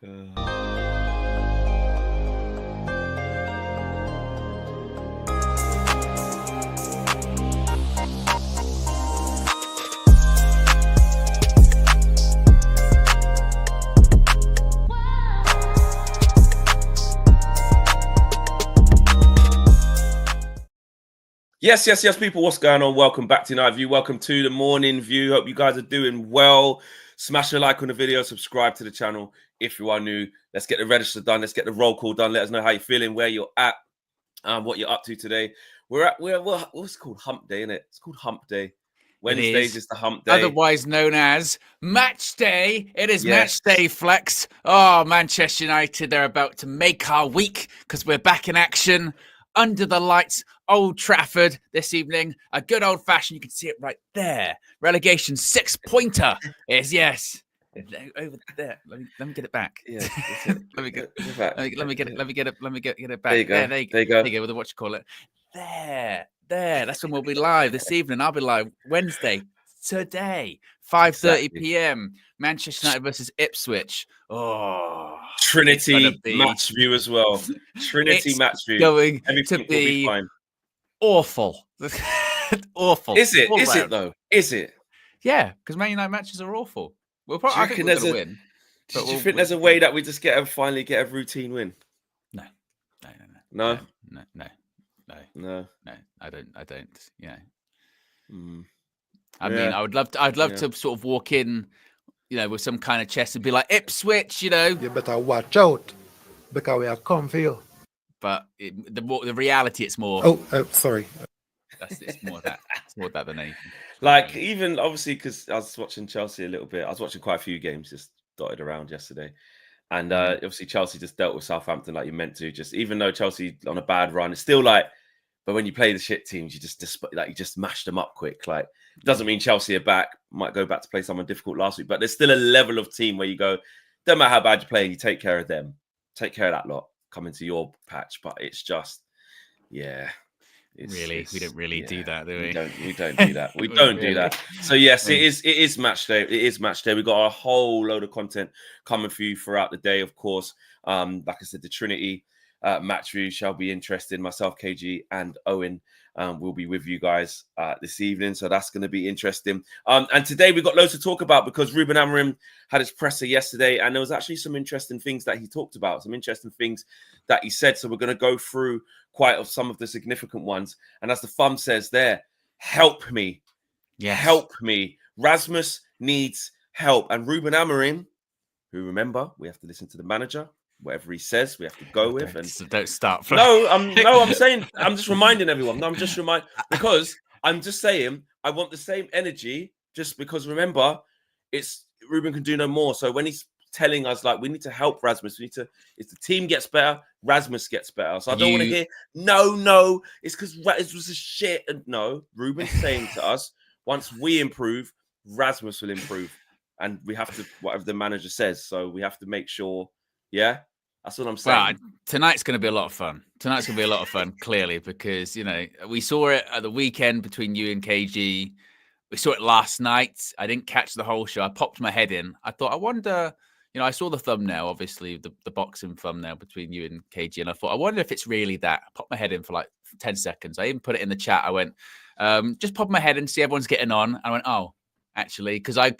Yes, people. What's going on? Welcome back to Night View. Welcome to the morning view. Hope you guys are doing well. Smash a like on the video. Subscribe to the channel if you are new. Let's get the register done. Let's get the roll call done. Let us know how you're feeling, where you're at, what you're up to today. We're what's it called? Hump Day, isn't it? It's called Hump Day. Wednesdays is the Hump Day, otherwise known as Match Day. It is Match Day, Flex. Oh, Manchester United, they're about to make our week because we're back in action under the lights, Old Trafford this evening. A good old fashioned, you can see it right there. Relegation 6-pointer is over there. Let me get it back. Yeah, let me get it back. There you go. There you go. With what you call it. There. That's when we'll be live this evening. I'll be live Wednesday today, 5:30 p.m. Manchester United versus Ipswich. Oh, Trinity match view as well. Trinity match view. Going Everything to be will be fine. Awful. Awful. Is it? All Is round. it though? Is it? Yeah, because Man United matches are awful. We'll probably, I think we're going to win. Do you think there's a way that we just finally get a routine win? No. I don't. Yeah. I mean, I'd love to sort of walk in, with some kind of chest and be like Ipswich, You better watch out because we are confused. But the reality, it's more. Oh, sorry. It's more that. It's more that than anything. Like, even obviously, because I was watching Chelsea a little bit. I was watching quite a few games just dotted around yesterday. And obviously, Chelsea just dealt with Southampton like you meant to. Just even though Chelsea on a bad run, it's still like. But when you play the shit teams, you just mash them up quick. Like, it doesn't mean Chelsea are back. Might go back to play someone difficult last week, but there's still a level of team where you go, don't matter how bad you play, you take care of them, take care of that lot, come into your patch. But it's just, we don't really do that, do we? We don't do that. We don't do that. So yes, it is match day. It is match day. We've got a whole load of content coming for you throughout the day, of course. Like I said, the Trinity match view shall be interesting. Myself, KG, and Owen will be with you guys this evening, so that's going to be interesting. And today we've got loads to talk about because Ruben Amorim had his presser yesterday, and there was actually some interesting things that he talked about, some interesting things that he said. So we're going to go through some of the significant ones. And as the thumb says there, help me, help me. Rasmus needs help, and Ruben Amorim, who, remember, we have to listen to the manager. Whatever he says, we have to go with. And don't start. I'm saying, I'm just reminding everyone. No, I'm just because I'm just saying I want the same energy. Just because, remember, it's Ruben can do no more. So when he's telling us like we need to help Rasmus, if the team gets better, Rasmus gets better. So I don't want to hear no. It's because it was a shit. And no, Ruben's saying to us, once we improve, Rasmus will improve, and we have to whatever the manager says. So we have to make sure. Yeah, that's what I'm saying. Well, tonight's going to be a lot of fun. Clearly, because, we saw it at the weekend between you and KG. We saw it last night. I didn't catch the whole show. I popped my head in. I thought, I wonder, I saw the thumbnail, obviously, the boxing thumbnail between you and KG. And I thought, I wonder if it's really that. I popped my head in for like 10 seconds. I even put it in the chat. I went, just pop my head in, see everyone's getting on. I went, oh. Actually, because I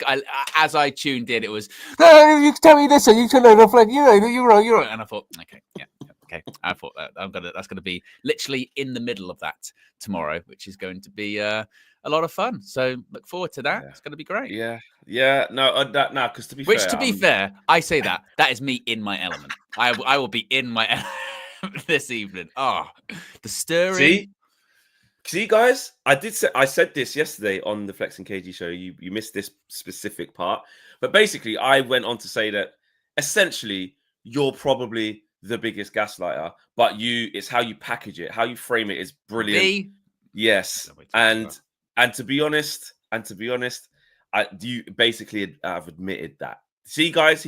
as I tuned in, it was you tell me this, and you tell me like you're right, and I thought, okay. I thought that's gonna be literally in the middle of that tomorrow, which is going to be a lot of fun. So look forward to that. It's going to be great. Because to be fair, I say that is me in my element. I will be in my element this evening. The stirring. See, guys, I said this yesterday on the Flex and KG show. You missed this specific part, but basically, I went on to say that essentially you're probably the biggest gaslighter, but it's how you package it, how you frame it is brilliant. Yes, and to be honest, you basically have admitted that. See, guys,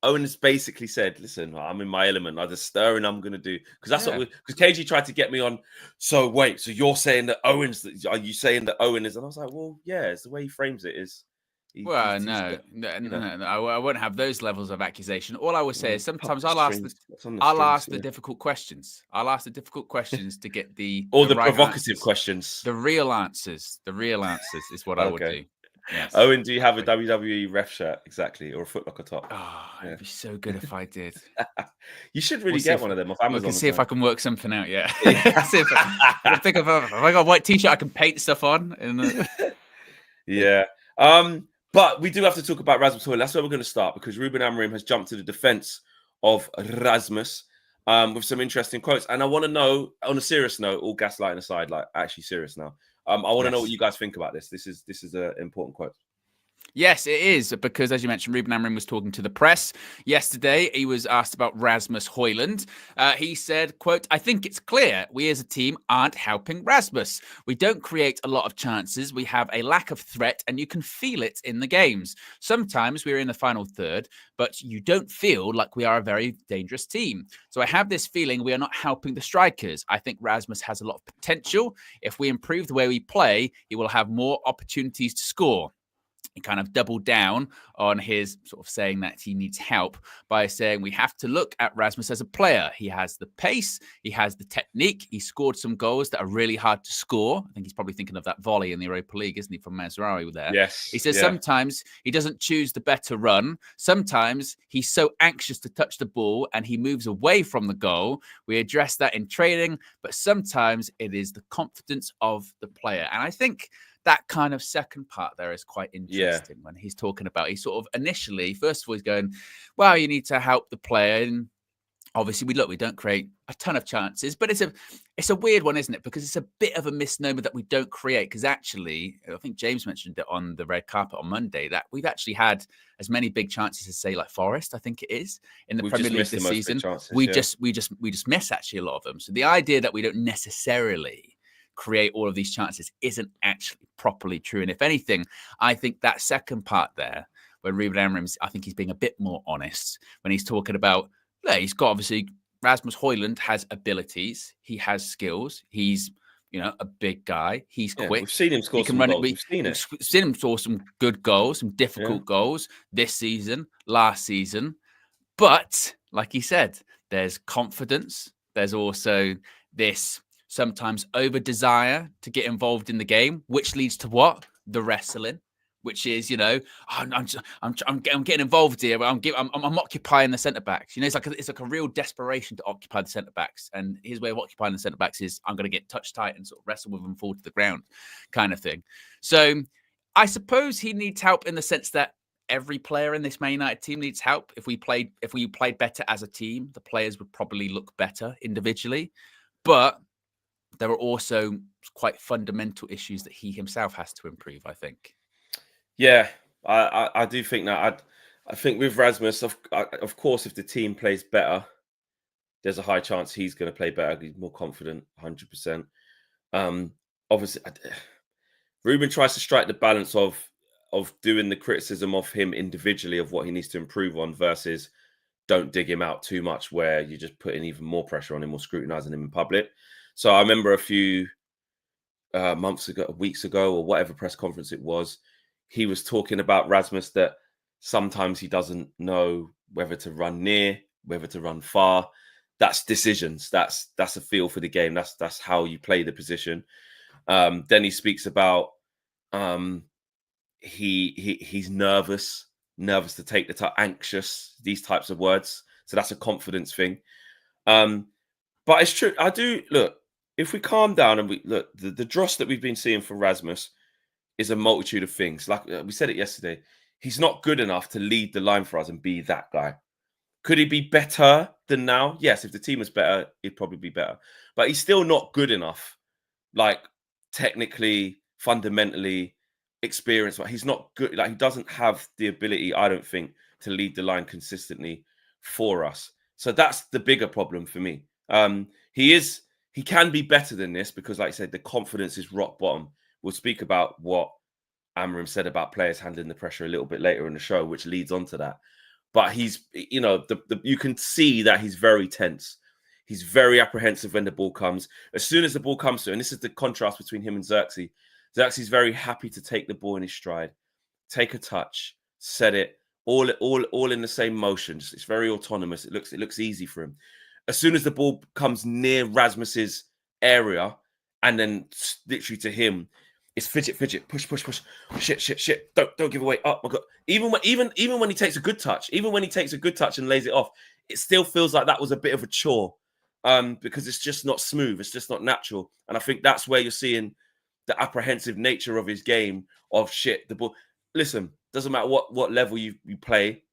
Owen has basically said, listen, I'm in my element. The stirring I'm going to do. Because that's because KG tried to get me on. So wait, so you're saying that are you saying that Owen is? And I was like, well, yeah, it's the way he frames it is. Well, no, I won't have those levels of accusation. All I will say is sometimes I'll ask the difficult questions. I'll ask the difficult questions to get the right provocative answers. questions. The real answers is what I would do. Yes. Owen, do you have a WWE ref shirt exactly, or a Foot Locker top? Oh, it'd be so good if I did. You should really get one of them off Amazon. We can see if I can work something out. Yeah. See if I think if I got a white t-shirt, I can paint stuff on. Yeah. But we do have to talk about Rasmus Hojlund. That's where we're going to start, because Ruben Amorim has jumped to the defense of Rasmus with some interesting quotes. And I want to know, on a serious note, all gaslighting aside, like actually serious now. I want to know what you guys think about this. This is an important quote. Yes, it is, because as you mentioned, Ruben Amorim was talking to the press yesterday. He was asked about Rasmus Hojlund. He said, quote, "I think it's clear we as a team aren't helping Rasmus. We don't create a lot of chances. We have a lack of threat, and you can feel it in the games. Sometimes we're in the final third, but you don't feel like we are a very dangerous team. So I have this feeling we are not helping the strikers. I think Rasmus has a lot of potential. If we improve the way we play, he will have more opportunities to score." He kind of doubled down on his sort of saying that he needs help by saying we have to look at Rasmus as a player. He has the pace. He has the technique. He scored some goals that are really hard to score. I think he's probably thinking of that volley in the Europa League, isn't he, from Mazraoui there? Yes. He says sometimes he doesn't choose the better run. Sometimes he's so anxious to touch the ball and he moves away from the goal. We address that in training, but sometimes it is the confidence of the player. And I think that kind of second part there is quite interesting when he's talking about, he sort of initially, first of all, he's going, well, you need to help the player. And obviously we don't create a ton of chances, but it's a weird one, isn't it? Because it's a bit of a misnomer that we don't create. Because actually, I think James mentioned it on the red carpet on Monday, that we've actually had as many big chances as, say, like Forest, I think it is, in the Premier League this season. We just miss actually a lot of them. So the idea that we don't necessarily create all of these chances isn't actually properly true. And if anything, I think that second part there, where Ruben Amorim, I think he's being a bit more honest when he's talking about, he's got, obviously, Rasmus Hojlund has abilities, he has skills, he's, a big guy, he's quick. We've seen him score some goals. We've seen him score some good goals, some difficult goals this season, last season. But like he said, there's confidence. There's also this sometimes over desire to get involved in the game, which leads to what? The wrestling, which is, I'm getting involved here. I'm occupying the centre backs. It's like a real desperation to occupy the centre backs. And his way of occupying the centre backs is, I'm going to get touch tight and sort of wrestle with them, fall to the ground, kind of thing. So I suppose he needs help in the sense that every player in this Man United team needs help. If we played better as a team, the players would probably look better individually. But there are also quite fundamental issues that he himself has to improve, I think. Yeah, I do think that. I think with Rasmus, of course, if the team plays better, there's a high chance he's going to play better. He's more confident, 100%. Obviously, Ruben tries to strike the balance of doing the criticism of him individually of what he needs to improve on versus don't dig him out too much, where you're just putting even more pressure on him or scrutinizing him in public. So I remember a few weeks ago, or whatever press conference it was, he was talking about Rasmus, that sometimes he doesn't know whether to run near, whether to run far. That's decisions. That's a feel for the game. That's how you play the position. Then he speaks about he's nervous to take the time, anxious, these types of words. So that's a confidence thing. But it's true. I do look. If we calm down and we look, the dross that we've been seeing from Rasmus is a multitude of things. Like we said it yesterday, he's not good enough to lead the line for us and be that guy. Could he be better than now? Yes, if the team was better, he'd probably be better. But he's still not good enough, like technically, fundamentally, experience. He's not good. Like he doesn't have the ability, I don't think, to lead the line consistently for us. So that's the bigger problem for me. He can be better than this because, like I said, the confidence is rock bottom. We'll speak about what Amorim said about players handling the pressure a little bit later in the show, which leads on to that. But he's, you can see that he's very tense. He's very apprehensive when the ball comes. As soon as the ball comes to him, and this is the contrast between him and Xerxes. Xerxes is very happy to take the ball in his stride. take a touch, set it, all in the same motion. It's very autonomous. It looks easy for him. As soon as the ball comes near Rasmus's area, and then literally to him, it's fidget, push, shit. Don't give away. Oh my god! Even when he takes a good touch, and lays it off, it still feels like that was a bit of a chore, because it's just not smooth. It's just not natural. And I think that's where you're seeing the apprehensive nature of his game. Of shit, the ball. Listen, doesn't matter what level you play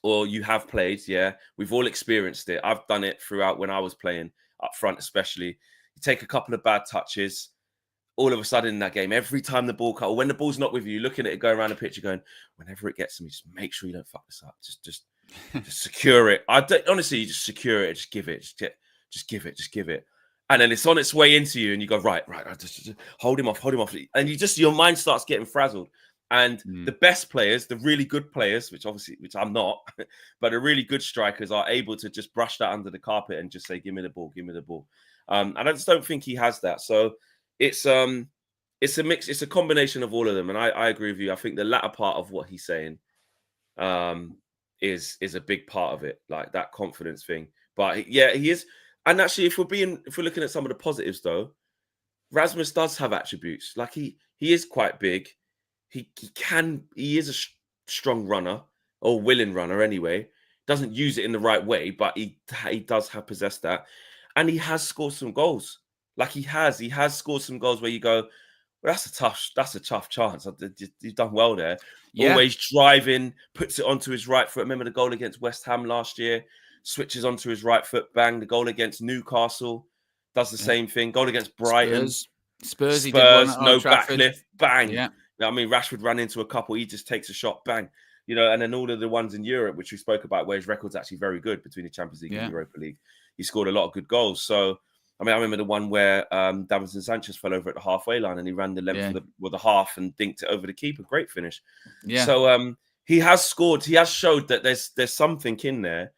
or you have played. Yeah, we've all experienced it. I've done it throughout when I was playing up front, especially. You take a couple of bad touches. All of a sudden in that game, every time the ball cut, or when the ball's not with you, looking at it going around the pitch, you're going, whenever it gets to me, just make sure you don't fuck this up. Just secure it. Honestly, you just secure it. Just give it. Just give it. And then it's on its way into you, and you go, right. Just hold him off. And your mind starts getting frazzled. And the best players, the really good players, which I'm not, but the really good strikers are able to just brush that under the carpet and just say, give me the ball. And I just don't think he has that. So it's a mix. It's a combination of all of them. And I agree with you. I think the latter part of what he's saying is a big part of it, like that confidence thing. But yeah, he is. And actually, if we're looking at some of the positives, though, Rasmus does have attributes. Like he is quite big. He is a strong runner, or willing runner anyway. Doesn't use it in the right way, but he does possess that. And he has scored some goals. Like he has scored some goals where you go, well, that's a tough chance. You've done well there. Yeah. Always driving, puts it onto his right foot. Remember the goal against West Ham last year? Switches onto his right foot, bang. The goal against Newcastle does the same thing. Goal against Brighton. Spurs, he did one at no Old Trafford. backlift, bang. Yeah. I mean, Rashford ran into a couple. He just takes a shot, bang. And then all of the ones in Europe, which we spoke about, where his record's actually very good between the Champions League and Europa League. He scored a lot of good goals. So, I mean, I remember the one where Davinson Sanchez fell over at the halfway line and he ran the length of the half and dinked it over the keeper. Great finish. Yeah. So he has scored. He has showed that there's something in there.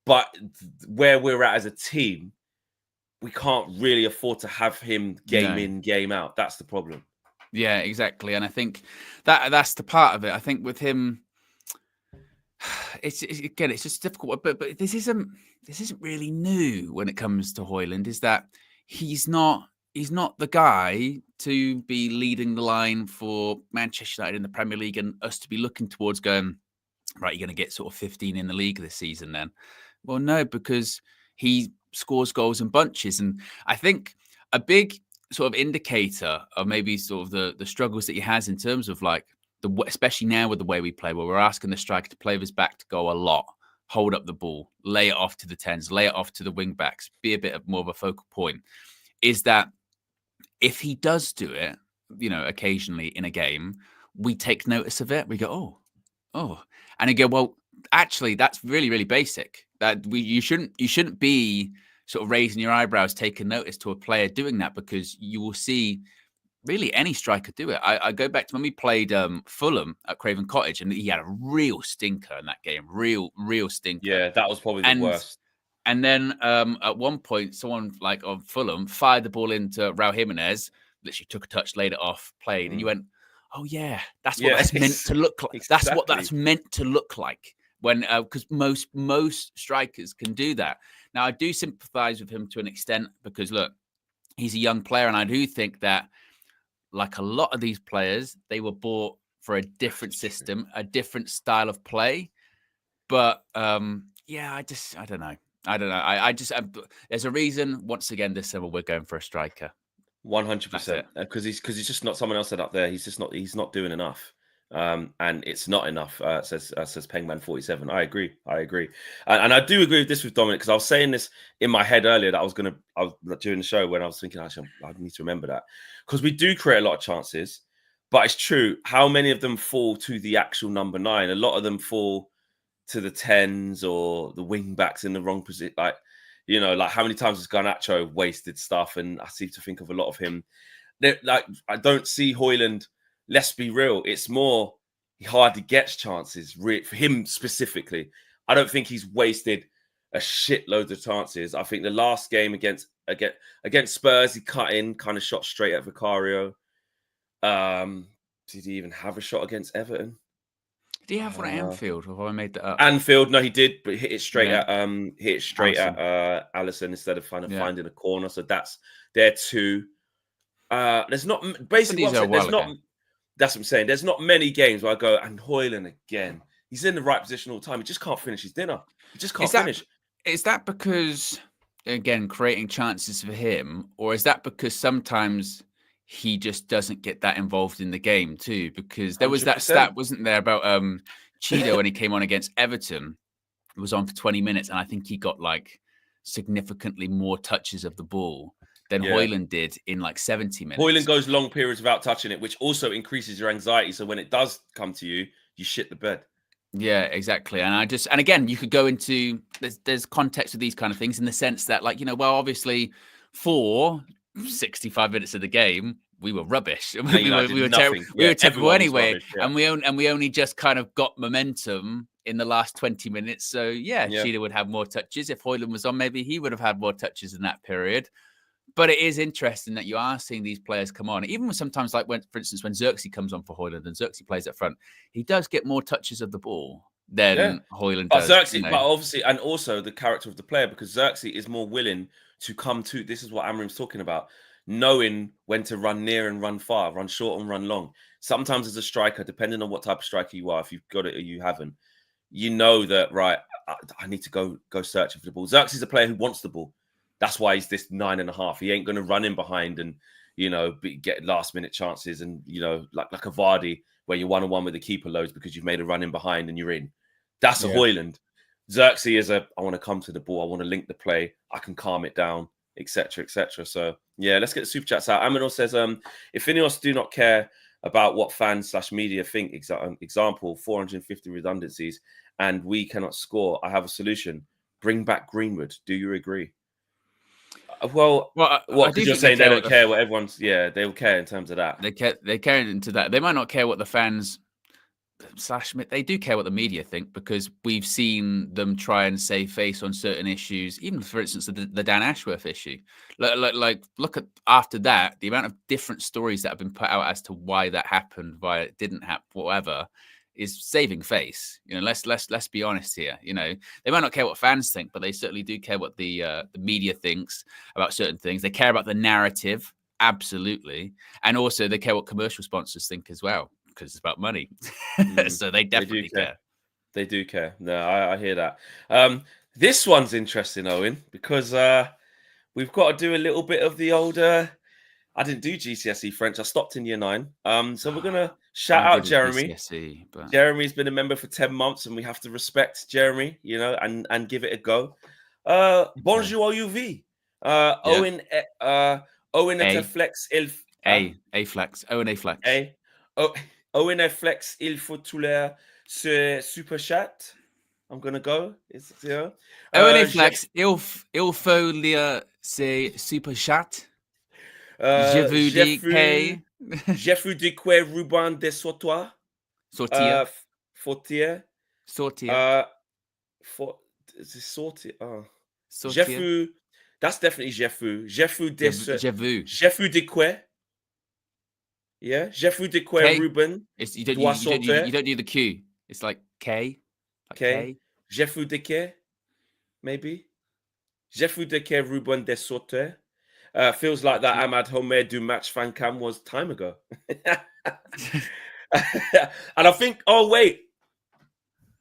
But where we're at as a team, we can't really afford to have him game in, game out. That's the problem. Yeah, exactly. And I think that's the part of it. I think with him, it's just difficult. But this isn't really new when it comes to Hojlund. Is that he's not the guy to be leading the line for Manchester United in the Premier League and us to be looking towards going, right, you're going to get sort of 15 in the league this season then. Well, no, because he scores goals in bunches. And I think a big sort of indicator of maybe sort of the struggles that he has in terms of like, especially now with the way we play, where we're asking the striker to play with his back to go a lot, hold up the ball, lay it off to the 10s, lay it off to the wing backs, be a bit more of a focal point, is that if he does do it, occasionally in a game, we take notice of it. We go, oh. And you go, well, actually, that's really, really basic. That you shouldn't be sort of raising your eyebrows, taking notice to a player doing that, because you will see really any striker do it. I go back to when we played Fulham at Craven Cottage, and he had a real stinker in that game, real stinker. Yeah, that was probably the worst. And then at one point, someone like of Fulham fired the ball into Raul Jimenez, literally took a touch, laid it off, played, and you went, oh yeah, that's what that's meant to look like. Exactly. That's what that's meant to look like when because most strikers can do that. Now I do sympathise with him to an extent because look, he's a young player, and I do think that like a lot of these players, they were bought for a different system, a different style of play. But I don't know. I just there's a reason. Once again, this summer we're going for a striker. 100%, because he's just not someone else said up there. He's not doing enough, and it's not enough. Says Pengman 47. I agree, and I do agree with this with Dominic, because I was saying this in my head earlier that I was during the show when I was thinking actually I need to remember that, because we do create a lot of chances, but it's true. How many of them fall to the actual number 9? A lot of them fall to the 10s or the wing backs in the wrong position, like. Like how many times has Garnacho wasted stuff? And I seem to think of a lot of him. Like, I don't see Hojlund, let's be real. It's more, he hardly gets chances for him specifically. I don't think he's wasted a shitload of chances. I think the last game against Spurs, he cut in, kind of shot straight at Vicario. Did he even have a shot against Everton? Did he have one at Anfield, or have I made that up? Anfield, no, he did, but hit it straight at Alisson instead of finding a corner. So that's there too. There's not basically what I'm saying, there's not. That's what I'm saying. There's not many games where I go, and Hojlund again. He's in the right position all the time. He just can't finish his dinner. He just can't finish. Is that because, again, creating chances for him, or is that because sometimes he just doesn't get that involved in the game too? Because there was 100%. That stat, wasn't there, about Cheeto when he came on against Everton? It was on for 20 minutes, and I think he got like significantly more touches of the ball than Hojlund did in like 70 minutes. Hojlund goes long periods without touching it, which also increases your anxiety. So when it does come to you, you shit the bed. Yeah, exactly. And again, you could go into, there's context with these kind of things in the sense that, like, well, obviously for 65 minutes of the game, we were rubbish. We were terrible anyway. Rubbish, and we only just kind of got momentum in the last 20 minutes. So Cheetah would have more touches. If Hojlund was on, maybe he would have had more touches in that period. But it is interesting that you are seeing these players come on. Even when sometimes, like for instance, when Xerxes comes on for Hojlund and Xerxes plays up front, he does get more touches of the ball than Hojlund does. Xerxes, but obviously, and also the character of the player, because Xerxes is more willing to come to. This is what Amorim's talking about, knowing when to run near and run far, run short and run long. Sometimes as a striker, depending on what type of striker you are, if you've got it or you haven't, you know that, right, I need to go searching for the ball. Xerxes is a player who wants the ball. That's why he's this 9.5. He ain't going to run in behind and, get last minute chances and, like a Vardy where you're 1-on-1 with the keeper loads because you've made a run in behind and you're in. That's a Hojlund. Xerxes is I want to come to the ball. I want to link the play. I can calm it down, etc., etc. So, let's get the super chats out. Aminor says, if Ineos do not care about what fans/media think, example, 450 redundancies, and we cannot score, I have a solution. Bring back Greenwood. Do you agree? Well, what? Because you're saying they don't care what everyone's. Yeah, they will care in terms of that. They care into that. They might not care what the fans they do care what the media think, because we've seen them try and save face on certain issues. Even, for instance, the Dan Ashworth issue. Like look at after that, the amount of different stories that have been put out as to why that happened, why it didn't happen, whatever, is saving face. Let's be honest here. They might not care what fans think, but they certainly do care what the media thinks about certain things. They care about the narrative, absolutely, and also they care what commercial sponsors think as well, because it's about money. So they definitely care. They do care. No, I hear that. This one's interesting, Owen, because we've got to do a little bit of the older. I didn't do GCSE French. I stopped in year 9. So we're gonna shout out Jeremy. GCSE, but... Jeremy's been a member for 10 months, and we have to respect Jeremy, and give it a go. Bonjour UV. Owen et flex ilf. A flex. Owen A flex. Owen A flex il faut tout l'air ce super chat. I'm gonna go. Owen A flex il faut lire ce super chat. Je vous dis que Jeffrey de quoi Ruben de Sortir. Sortir. Jeffrey. That's definitely Jeffrey. Jeffrey de quoi. Yeah, Jeffrey de quoi Ruben. You don't do the Q. It's like K. K. Jeffrey de quoi, maybe. Jeffrey de quoi Ruben de Sortir. Feels like that Ahmad Homer do match fan cam was time ago. And I think, oh wait,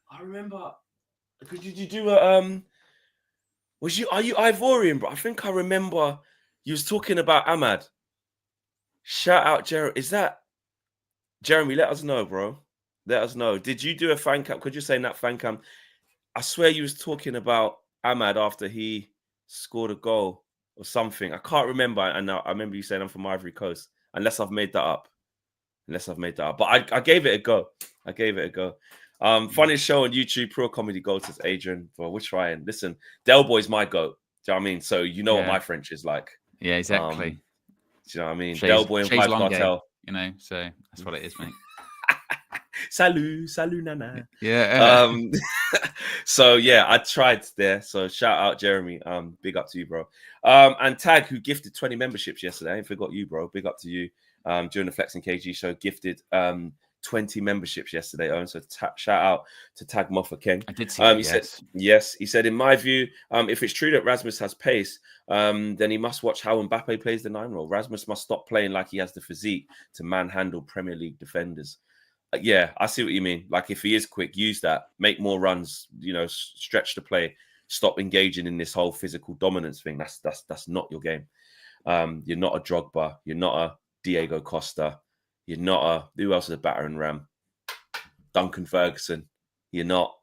I remember. Did you do a are you Ivorian, bro? I think I remember you was talking about Ahmad. Shout out Jeremy. Is that Jeremy? Let us know, bro. Let us know. Did you do a fan cam? Could you say that fan cam? I swear you was talking about Ahmad after he scored a goal or something. I can't remember. And I remember you saying I'm from Ivory Coast. Unless I've made that up. But I gave it a go. Funniest show on YouTube, Pro Comedy Gold, says Adrian. Well, we're trying. Listen, Del Boy's my goat. Do you know what I mean? So you know what my French is like. Yeah, exactly. Do you know what I mean? Del Boy and Five Cartel. So that's what it is, mate. Salut, nana. Yeah. So yeah, I tried there. So shout out Jeremy. Big up to you, bro. And Tag, who gifted 20 memberships yesterday. I forgot you, bro. Big up to you. during the Flexing KG show, gifted 20 memberships yesterday, Owen. So shout out to Tag Moffa Ken. I did see that, he said, in my view, if it's true that Rasmus has pace, then he must watch how Mbappe plays the 9 role. Rasmus must stop playing like he has the physique to manhandle Premier League defenders. Yeah, I see what you mean. Like, if he is quick, use that, make more runs, stretch the play, stop engaging in this whole physical dominance thing. That's not your game. You're not a Drogba. You're not a Diego Costa. You're not who else is a battering ram? Duncan Ferguson. You're not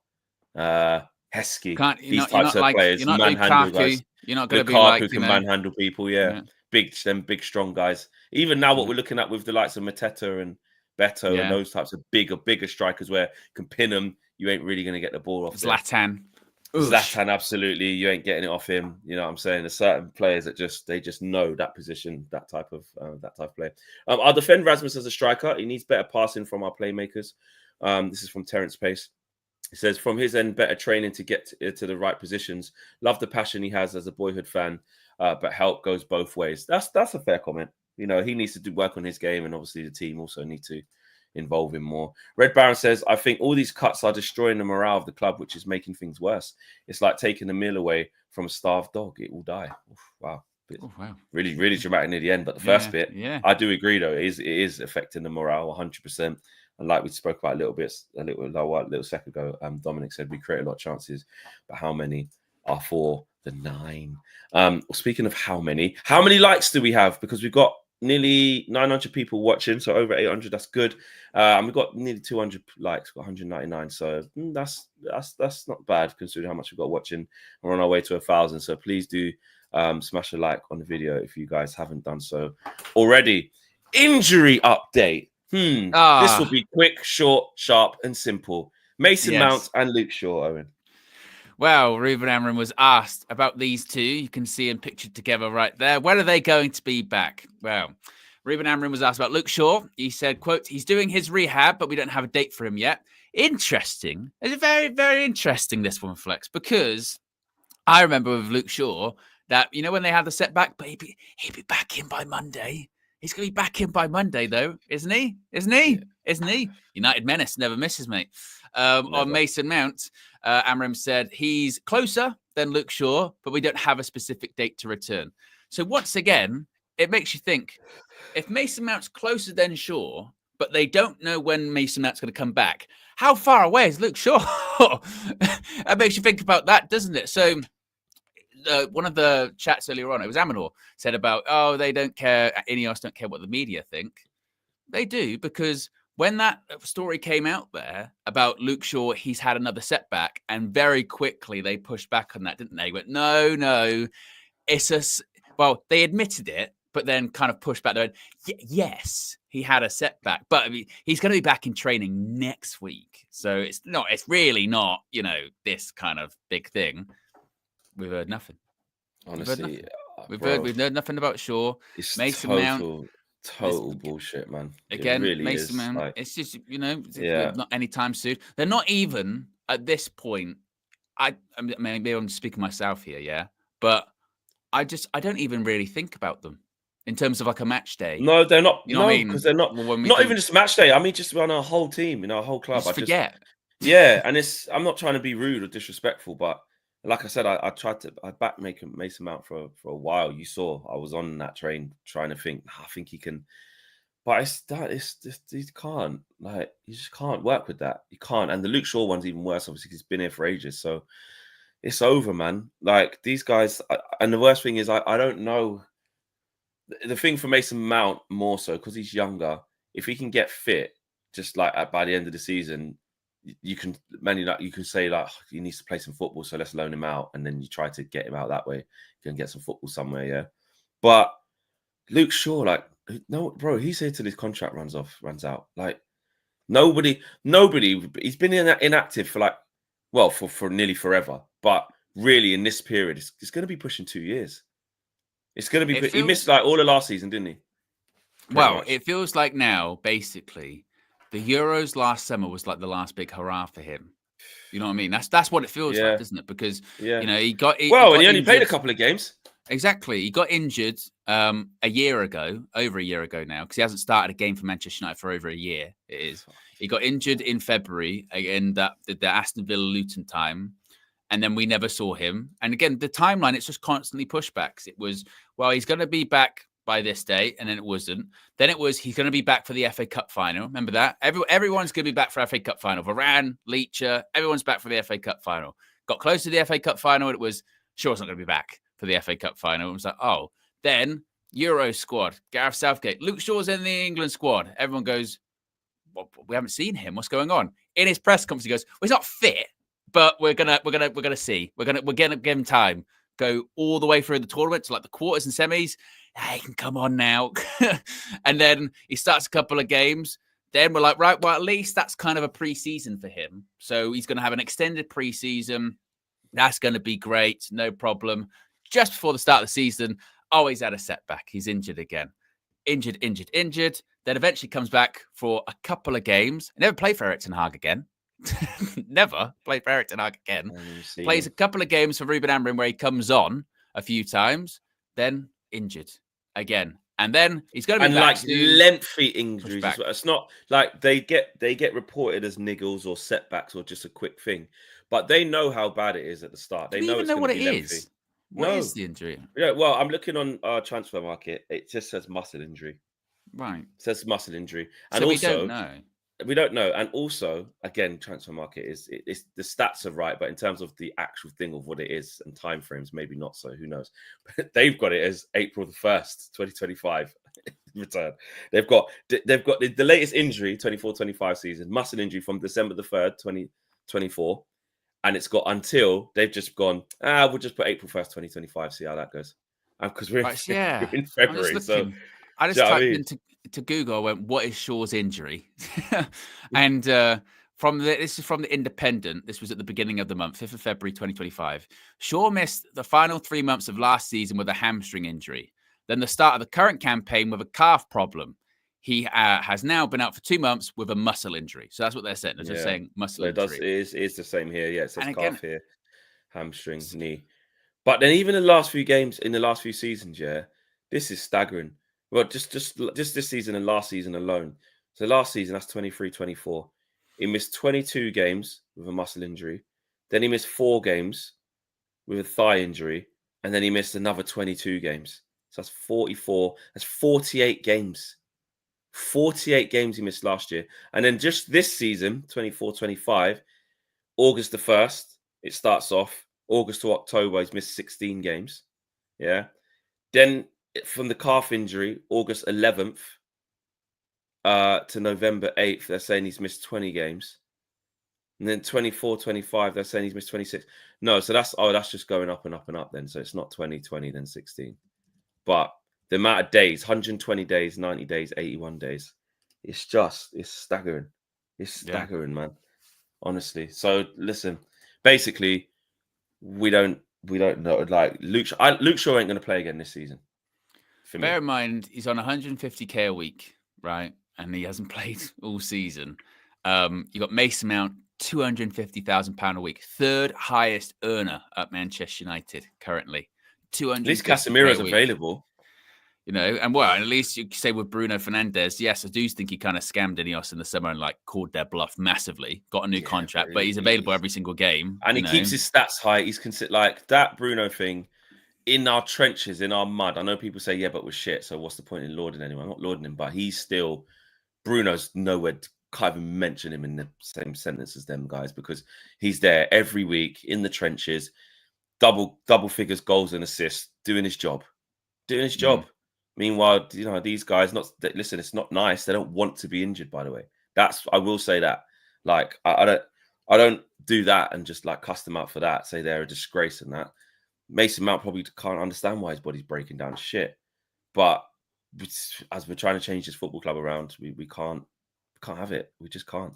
Heskey. These types of players. You're not manhandle Lukaku. guys. You're not going to be Lukaku like, can manhandle people. Yeah. Big, strong guys. Even now, what we're looking at with the likes of Mateta and Beto and those types of bigger strikers where you can pin them, you ain't really going to get the ball off. Zlatan, absolutely. You ain't getting it off him. You know what I'm saying? There's certain players that they just know that position, that type of play. I'll defend Rasmus as a striker. He needs better passing from our playmakers. This is from Terence Pace. He says, from his end, better training to get to the right positions. Love the passion he has as a boyhood fan, but help goes both ways. That's a fair comment. He needs to work on his game, and obviously the team also need to involve him more. Red Baron says, I think all these cuts are destroying the morale of the club, which is making things worse. It's like taking a meal away from a starved dog. It will die. Oof, wow. Wow. Really, really dramatic near the end. But the first bit, I do agree, though. It is affecting the morale 100%. And like we spoke about a little second ago, Dominic said we create a lot of chances, but how many are for the 9? Speaking of how many likes do we have? Because we've got nearly 900 people watching, so over 800. That's good. And we've got nearly 200 likes, got 199. So that's not bad considering how much we've got watching. We're on our way to 1,000. So please do smash a like on the video if you guys haven't done so already. Injury update. This will be quick, short, sharp, and simple. Mason Mount and Luke Shaw, Owen. Well, Ruben Amorim was asked about these two. You can see them pictured together right there. When are they going to be back? Well, Ruben Amorim was asked about Luke Shaw. He said, quote, he's doing his rehab, but we don't have a date for him yet. Interesting. It's very, very interesting, this one, Flex, because I remember with Luke Shaw that, when they had the setback, but he'd be back in by Monday. He's going to be back in by Monday, though, isn't he? Isn't he? United menace never misses, mate. On Mason Mount, Amorim said he's closer than Luke Shaw, but we don't have a specific date to return. So once again, it makes you think, if Mason Mount's closer than Shaw, but they don't know when Mason Mount's going to come back, how far away is Luke Shaw? That makes you think about that, doesn't it? So one of the chats earlier on, it was Amanor, said about, they don't care, Ineos don't care what the media think. They do, because when that story came out there about Luke Shaw, he's had another setback, and very quickly they pushed back on that, didn't they? Went, no, they admitted it, but then kind of pushed back. They went, yes, he had a setback, but he's going to be back in training next week. So it's really not, this kind of big thing. We've heard nothing. Honestly, we've heard nothing about Shaw. It's Mason total bullshit, man. Again, really Mason Mount. It's just not anytime soon. They're not even at this point. Maybe I'm speaking myself here, yeah, but I don't even really think about them in terms of like a match day. No, they're not. Because they're not. Well, not even just match day. I mean, just on our whole team, our whole club. I forget. And I'm not trying to be rude or disrespectful, but like I said, I backed Mason Mount for a while. You saw I was on that train trying to think. I think he can, but he can't. Like, you just can't work with that. You can't. And the Luke Shaw one's even worse. Obviously, he's been here for ages, so it's over, man. Like, these guys, and the worst thing is, I don't know. The thing for Mason Mount more so because he's younger. If he can get fit, just like by the end of the season, you can say like he needs to play some football, so let's loan him out, and then you try to get him out that way. You can get some football somewhere, yeah. But Luke Shaw, like, no, bro, he's here till his contract runs out. Like, nobody. He's been inactive for nearly forever. But really, in this period, it's going to be pushing 2 years. It's going to be. He missed like all of last season, didn't he? Well, it feels like now, basically, the Euros last summer was like the last big hurrah for him. You know what I mean? That's what it feels like, isn't it? Because he only injured. Played a couple of games. Exactly. He got injured a year ago, over a year ago now, because he hasn't started a game for Manchester United for over a year. It is. He got injured in February in the Aston Villa Luton time. And then we never saw him. And again, the timeline, it's just constantly pushbacks. It was, well, he's going to be back by this date. And then it wasn't. Then it was, he's going to be back for the FA Cup final. Remember that? Everyone's going to be back for FA Cup final. Varane, Leacher, everyone's back for the FA Cup final. Got close to the FA Cup final. And it was, sure, it's not going to be back for the FA Cup final. It was like, oh, then Euro squad, Gareth Southgate, Luke Shaw's in the England squad. Everyone goes, well, we haven't seen him. What's going on? In his press conference, he goes, well, he's not fit. But we're gonna see. We're gonna give him time. Go all the way through the tournament to like the quarters and semis. He can come on now. And then he starts a couple of games. Then we're like, right, well, at least that's kind of a preseason for him. So he's gonna have an extended preseason. That's gonna be great, no problem. Just before the start of the season, he's had a setback. He's injured again. Injured. Then eventually comes back for a couple of games. Never played for Erik ten Hag again. Never played for Erik ten Hag again. Plays a couple of games for Ruben Amorim where he comes on a few times, then injured again, and then he's going to be back like lengthy injuries as well. It's not like they get reported as niggles or setbacks or just a quick thing, but they know how bad it is at the start. They know what it lengthy. is. What is the injury? Yeah, well, I'm looking on our transfer market. It just says muscle injury. Right. It says muscle injury, and so also we don't know. We don't know. And also, again, transfer market it's the stats are right, but in terms of the actual thing of what it is and timeframes, maybe not so. Who knows? But they've got it as April the 1st, 2025 return. They've got the latest injury, 24-25 season, muscle injury from December the 3rd, 2024. And it's got until they've just gone, we'll just put April 1st, 2025, see how that goes. Because we're in February. So I just typed into Google, I went, what is Shaw's injury? And this is from the Independent. This was at the beginning of the month, 5th of February, 2025. Shaw missed the final 3 months of last season with a hamstring injury. Then the start of the current campaign with a calf problem. He has now been out for 2 months with a muscle injury. So that's what they're saying. They're just saying muscle injury. It is the same here. Yeah, it says calf here, hamstring, knee. But then even in the last few games, in the last few seasons, this is staggering. Well, just this season and last season alone. So last season, that's 23-24. He missed 22 games with a muscle injury. Then he missed 4 games with a thigh injury. And then he missed another 22 games. So that's 44. That's 48 games. 48 games he missed last year. And then just this season, 24-25, August the 1st, it starts off. August to October, he's missed 16 games. Yeah. Then from the calf injury, August 11th to November 8th, they're saying he's missed 20 games. And then 24-25, they're saying he's missed 26. No, so that's just going up and up and up then. So it's not 20, then 16. But the amount of days, 120 days, 90 days, 81 days. It's staggering. It's staggering, man. Honestly. So listen, basically, we don't know. Like Luke Shaw ain't going to play again this season. Bear in mind, he's on 150k a week, right? And he hasn't played all season. You got Mason Mount, £250,000 a week, third highest earner at Manchester United currently. At least Casemiro's available. You know, and well, at least you could say with Bruno Fernandes, yes, I do think he kind of scammed Ineos in the summer and like called their bluff massively. Got a new contract, but he's available every single game. And he keeps his stats high. He's considered like that Bruno thing in our trenches, in our mud. I know people say, yeah, but we're shit. So what's the point in lauding anyone? I'm not lauding him, but he's still Bruno's nowhere. Can't even mention him in the same sentence as them guys because he's there every week in the trenches, double figures goals and assists, doing his job. Meanwhile, you know, these guys, listen, it's not nice. They don't want to be injured, by the way. I will say that. Like, I don't do that and just like cuss them out for that, say they're a disgrace and that. Mason Mount probably can't understand why his body's breaking down shit. But as we're trying to change this football club around, we can't have it. We just can't.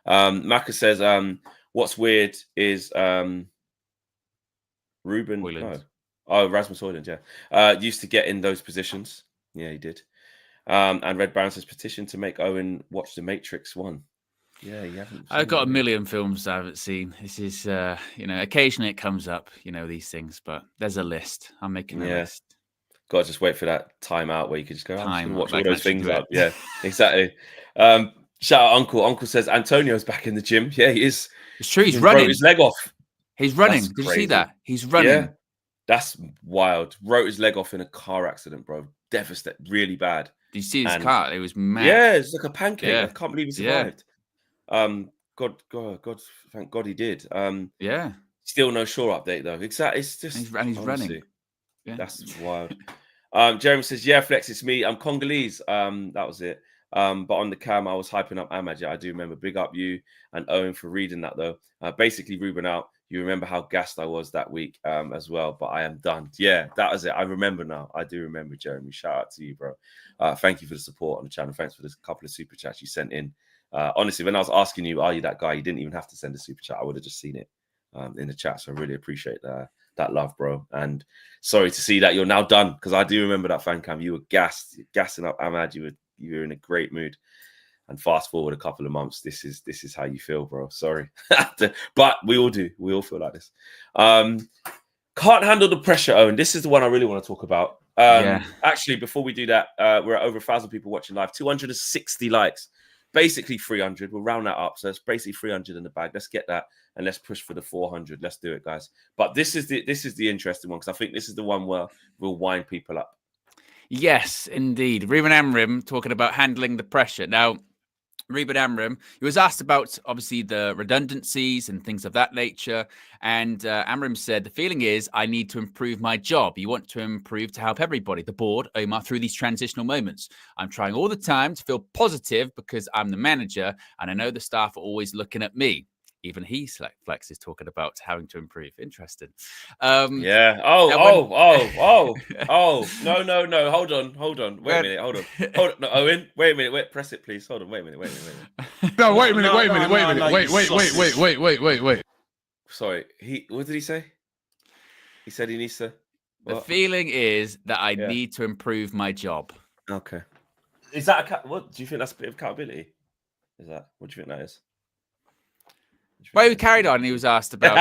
Maka says, what's weird is Ruben. Hojlund. No. Oh, Rasmus Hojlund, yeah. Used to get in those positions. Yeah, he did. And Red Baron says petition to make Owen watch The Matrix 1. Yeah, you haven't. I've got a million films I haven't seen. This is, occasionally it comes up, these things, but there's a list. I'm making a list. Got to just wait for that timeout where you can just go, I'm just going to watch all those things up. Yeah, exactly. Shout out Uncle. Uncle says Antonio's back in the gym. Yeah, he is. It's true. He's running. Wrote his leg off. He's running. Did you see that? He's running. Yeah, that's wild. Wrote his leg off in a car accident, bro. Devastated. Really bad. Did you see his car? It was mad. Yeah, it's like a pancake. Yeah. I can't believe he survived. God, thank God he did. Yeah. Still no sure update though. Exactly. It's just he's running. Yeah. That's wild. Jeremy says, yeah, Flex, it's me. I'm Congolese. That was it. But on the cam, I was hyping up Ahmad. Yeah, I do remember. Big up you and Owen for reading that though. Basically, Ruben out. You remember how gassed I was that week as well, but I am done. Yeah, that was it. I remember now. I do remember, Jeremy. Shout out to you, bro. Thank you for the support on the channel. Thanks for this couple of super chats you sent in. Honestly, when I was asking you, are you that guy? You didn't even have to send a super chat. I would have just seen it in the chat. So I really appreciate that love, bro. And sorry to see that you're now done, because I do remember that fan cam. You were gassing up Ahmad. You were in a great mood. And fast forward a couple of months, this is how you feel, bro. Sorry. But we all do. We all feel like this. Can't handle the pressure, Owen. This is the one I really want to talk about. Actually, before we do that, we're at over 1,000 people watching live, 260 likes, basically 300. We'll round that up. So it's basically 300 in the bag. Let's get that and let's push for the 400. Let's do it, guys. But this is the interesting one, because I think this is the one where we'll wind people up. Yes, indeed. Ruben Amorim talking about handling the pressure. Now, Ruben Amorim, he was asked about, obviously, the redundancies and things of that nature. And Amorim said, the feeling is I need to improve my job. You want to improve to help everybody, the board, Omar, through these transitional moments. I'm trying all the time to feel positive because I'm the manager and I know the staff are always looking at me. Even he, Flex, is talking about having to improve. Interesting. Yeah. No. Hold on. Wait a minute. Hold on. No, Owen. Wait a minute. Wait. Press it, please. Hold on. Wait a minute. No, wait a minute. Wait. Sorry. What did he say? He said he needs to. The feeling is that I need to improve my job. Okay. Is that what do you think that's a bit of accountability? What do you think that is? Well, he carried on and he was asked about,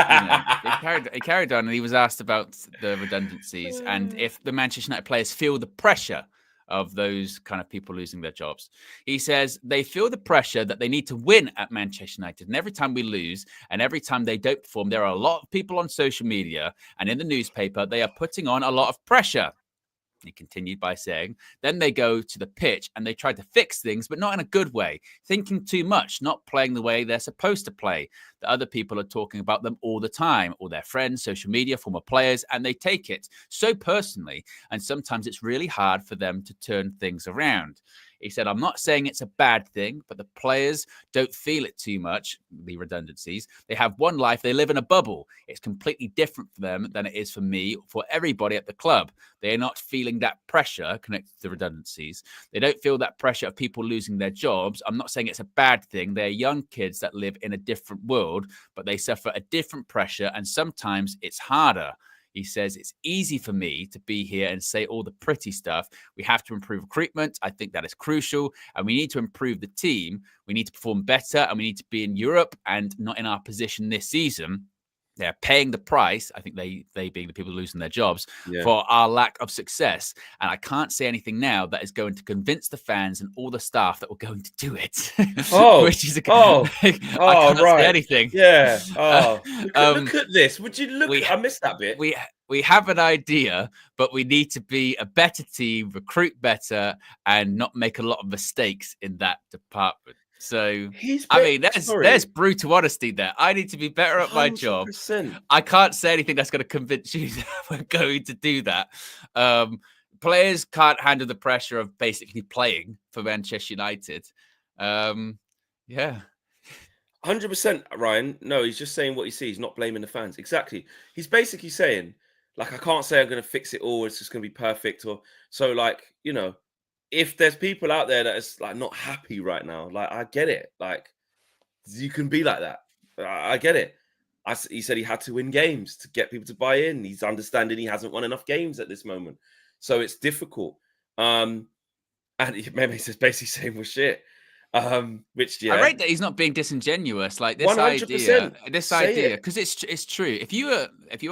he carried on and he was asked about the redundancies and if the Manchester United players feel the pressure of those kind of people losing their jobs. He says they feel the pressure that they need to win at Manchester United. And every time we lose and every time they don't perform, there are a lot of people on social media and in the newspaper, they are putting on a lot of pressure. He continued by saying, then they go to the pitch and they try to fix things, but not in a good way, thinking too much, not playing the way they're supposed to play. The other people are talking about them all the time, all their friends, social media, former players, and they take it so personally. And sometimes it's really hard for them to turn things around. He said, I'm not saying it's a bad thing, but the players don't feel it too much, the redundancies. They have one life. They live in a bubble. It's completely different for them than it is for me, for everybody at the club. They are not feeling that pressure connected to the redundancies. They don't feel that pressure of people losing their jobs. I'm not saying it's a bad thing. They're young kids that live in a different world, but they suffer a different pressure, and sometimes it's harder. He says, it's easy for me to be here and say all the pretty stuff. We have to improve recruitment. I think that is crucial. And we need to improve the team. We need to perform better and we need to be in Europe and not in our position this season. They're paying the price, I think they being the people losing their jobs, for our lack of success. And I can't say anything now that is going to convince the fans and all the staff that we're going to do it. Which is I can't say anything. Yeah. Look at this. Would you look? I missed that bit. We have an idea, but we need to be a better team, recruit better, and not make a lot of mistakes in that department. So, there's brutal honesty there. I need to be better at my 100%. job. I can't say anything that's going to convince you that we're going to do that. Players can't handle the pressure of basically playing for Manchester United. 100%, Ryan. No, he's just saying what he sees, not blaming the fans. Exactly. He's basically saying, like, I can't say I'm going to fix it all. It's just going to be perfect. Or so, like, you know, if there's people out there that is like not happy right now, like I get it. Like you can be like that. I get it. He said he had to win games to get people to buy in. He's understanding he hasn't won enough games at this moment, so it's difficult. And he says basically saying we're shit. Which I rate that he's not being disingenuous. Like this 100%. idea, because it's true. If you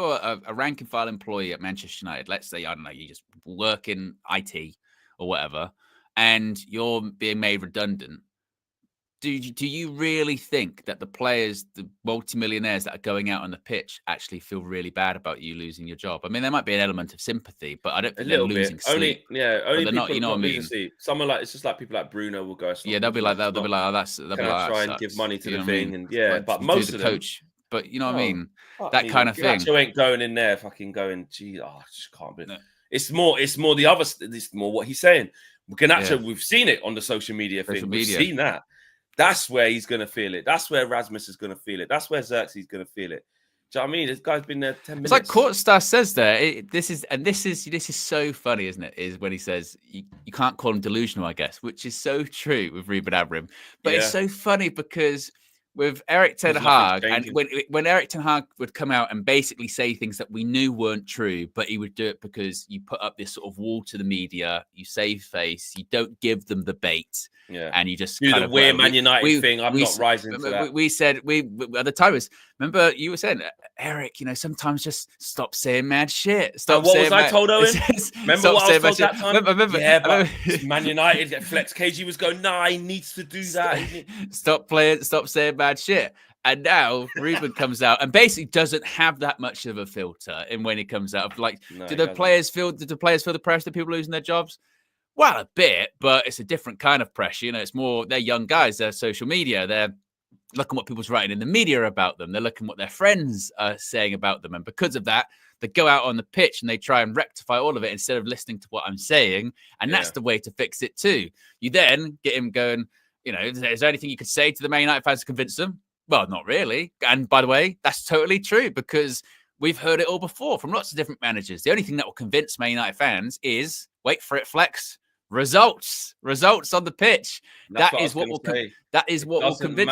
are a rank and file employee at Manchester United, let's say I don't know, you just people work in IT or whatever, and you're being made redundant. Do you really think that the players, the multimillionaires that are going out on the pitch, actually feel really bad about you losing your job? I mean, there might be an element of sympathy, but I don't think they're losing sleep. Only they're people not, you know what I mean? losing sleep. Someone like, it's just like people like Bruno will go. Yeah, they'll be like that. They'll be like, oh, that's. They'll be like, try that and give sucks. money to You the know what I thing, mean? and yeah, Like, but to most the of them, coach. But you know what I mean? fuck That me, kind of thing. Ganacho ain't going in there, fucking going. Gee, I just can't believe. No. It's more the other. It's more what he's saying. Ganacho, we've seen it on the social media thing. We've seen that. That's where he's going to feel it. That's where Rasmus is going to feel it. That's where Xerxes is going to feel it. Do you know what I mean? This guy's been there 10 minutes. It's like Courtstar says there. This is so funny, isn't it? Is when he says you can't call him delusional, I guess, which is so true with Ruben Amorim. But it's so funny because with Erik ten Hag, and when Erik ten Hag would come out and basically say things that we knew weren't true, but he would do it because you put up this sort of wall to the media, you save face, you don't give them the bait, and you just do kind the of weird Man United thing. I'm not rising to that. We said at the time remember you were saying, Eric, you know, sometimes just stop saying mad shit. Stop. What saying was I told Owen? Remember what I was told that time? But Man United, Flex KG was going, nah, he needs to do that. Stop saying bad shit. And now Ruben comes out and basically doesn't have that much of a filter in when he comes out. Like, do the players feel the pressure that people losing their jobs? Well, a bit, but it's a different kind of pressure. You know, it's more, they're young guys, they're social media, they're looking what people's writing in the media about them, they're looking what their friends are saying about them. And because of that, they go out on the pitch and they try and rectify all of it instead of listening to what I'm saying. And that's the way to fix it too. You then get him going, you know, is there anything you could say to the Man United fans to convince them? Well, not really. And by the way, that's totally true because we've heard it all before from lots of different managers. The only thing that will convince Man United fans is, wait for it, Flex, results on the pitch. That is what will convince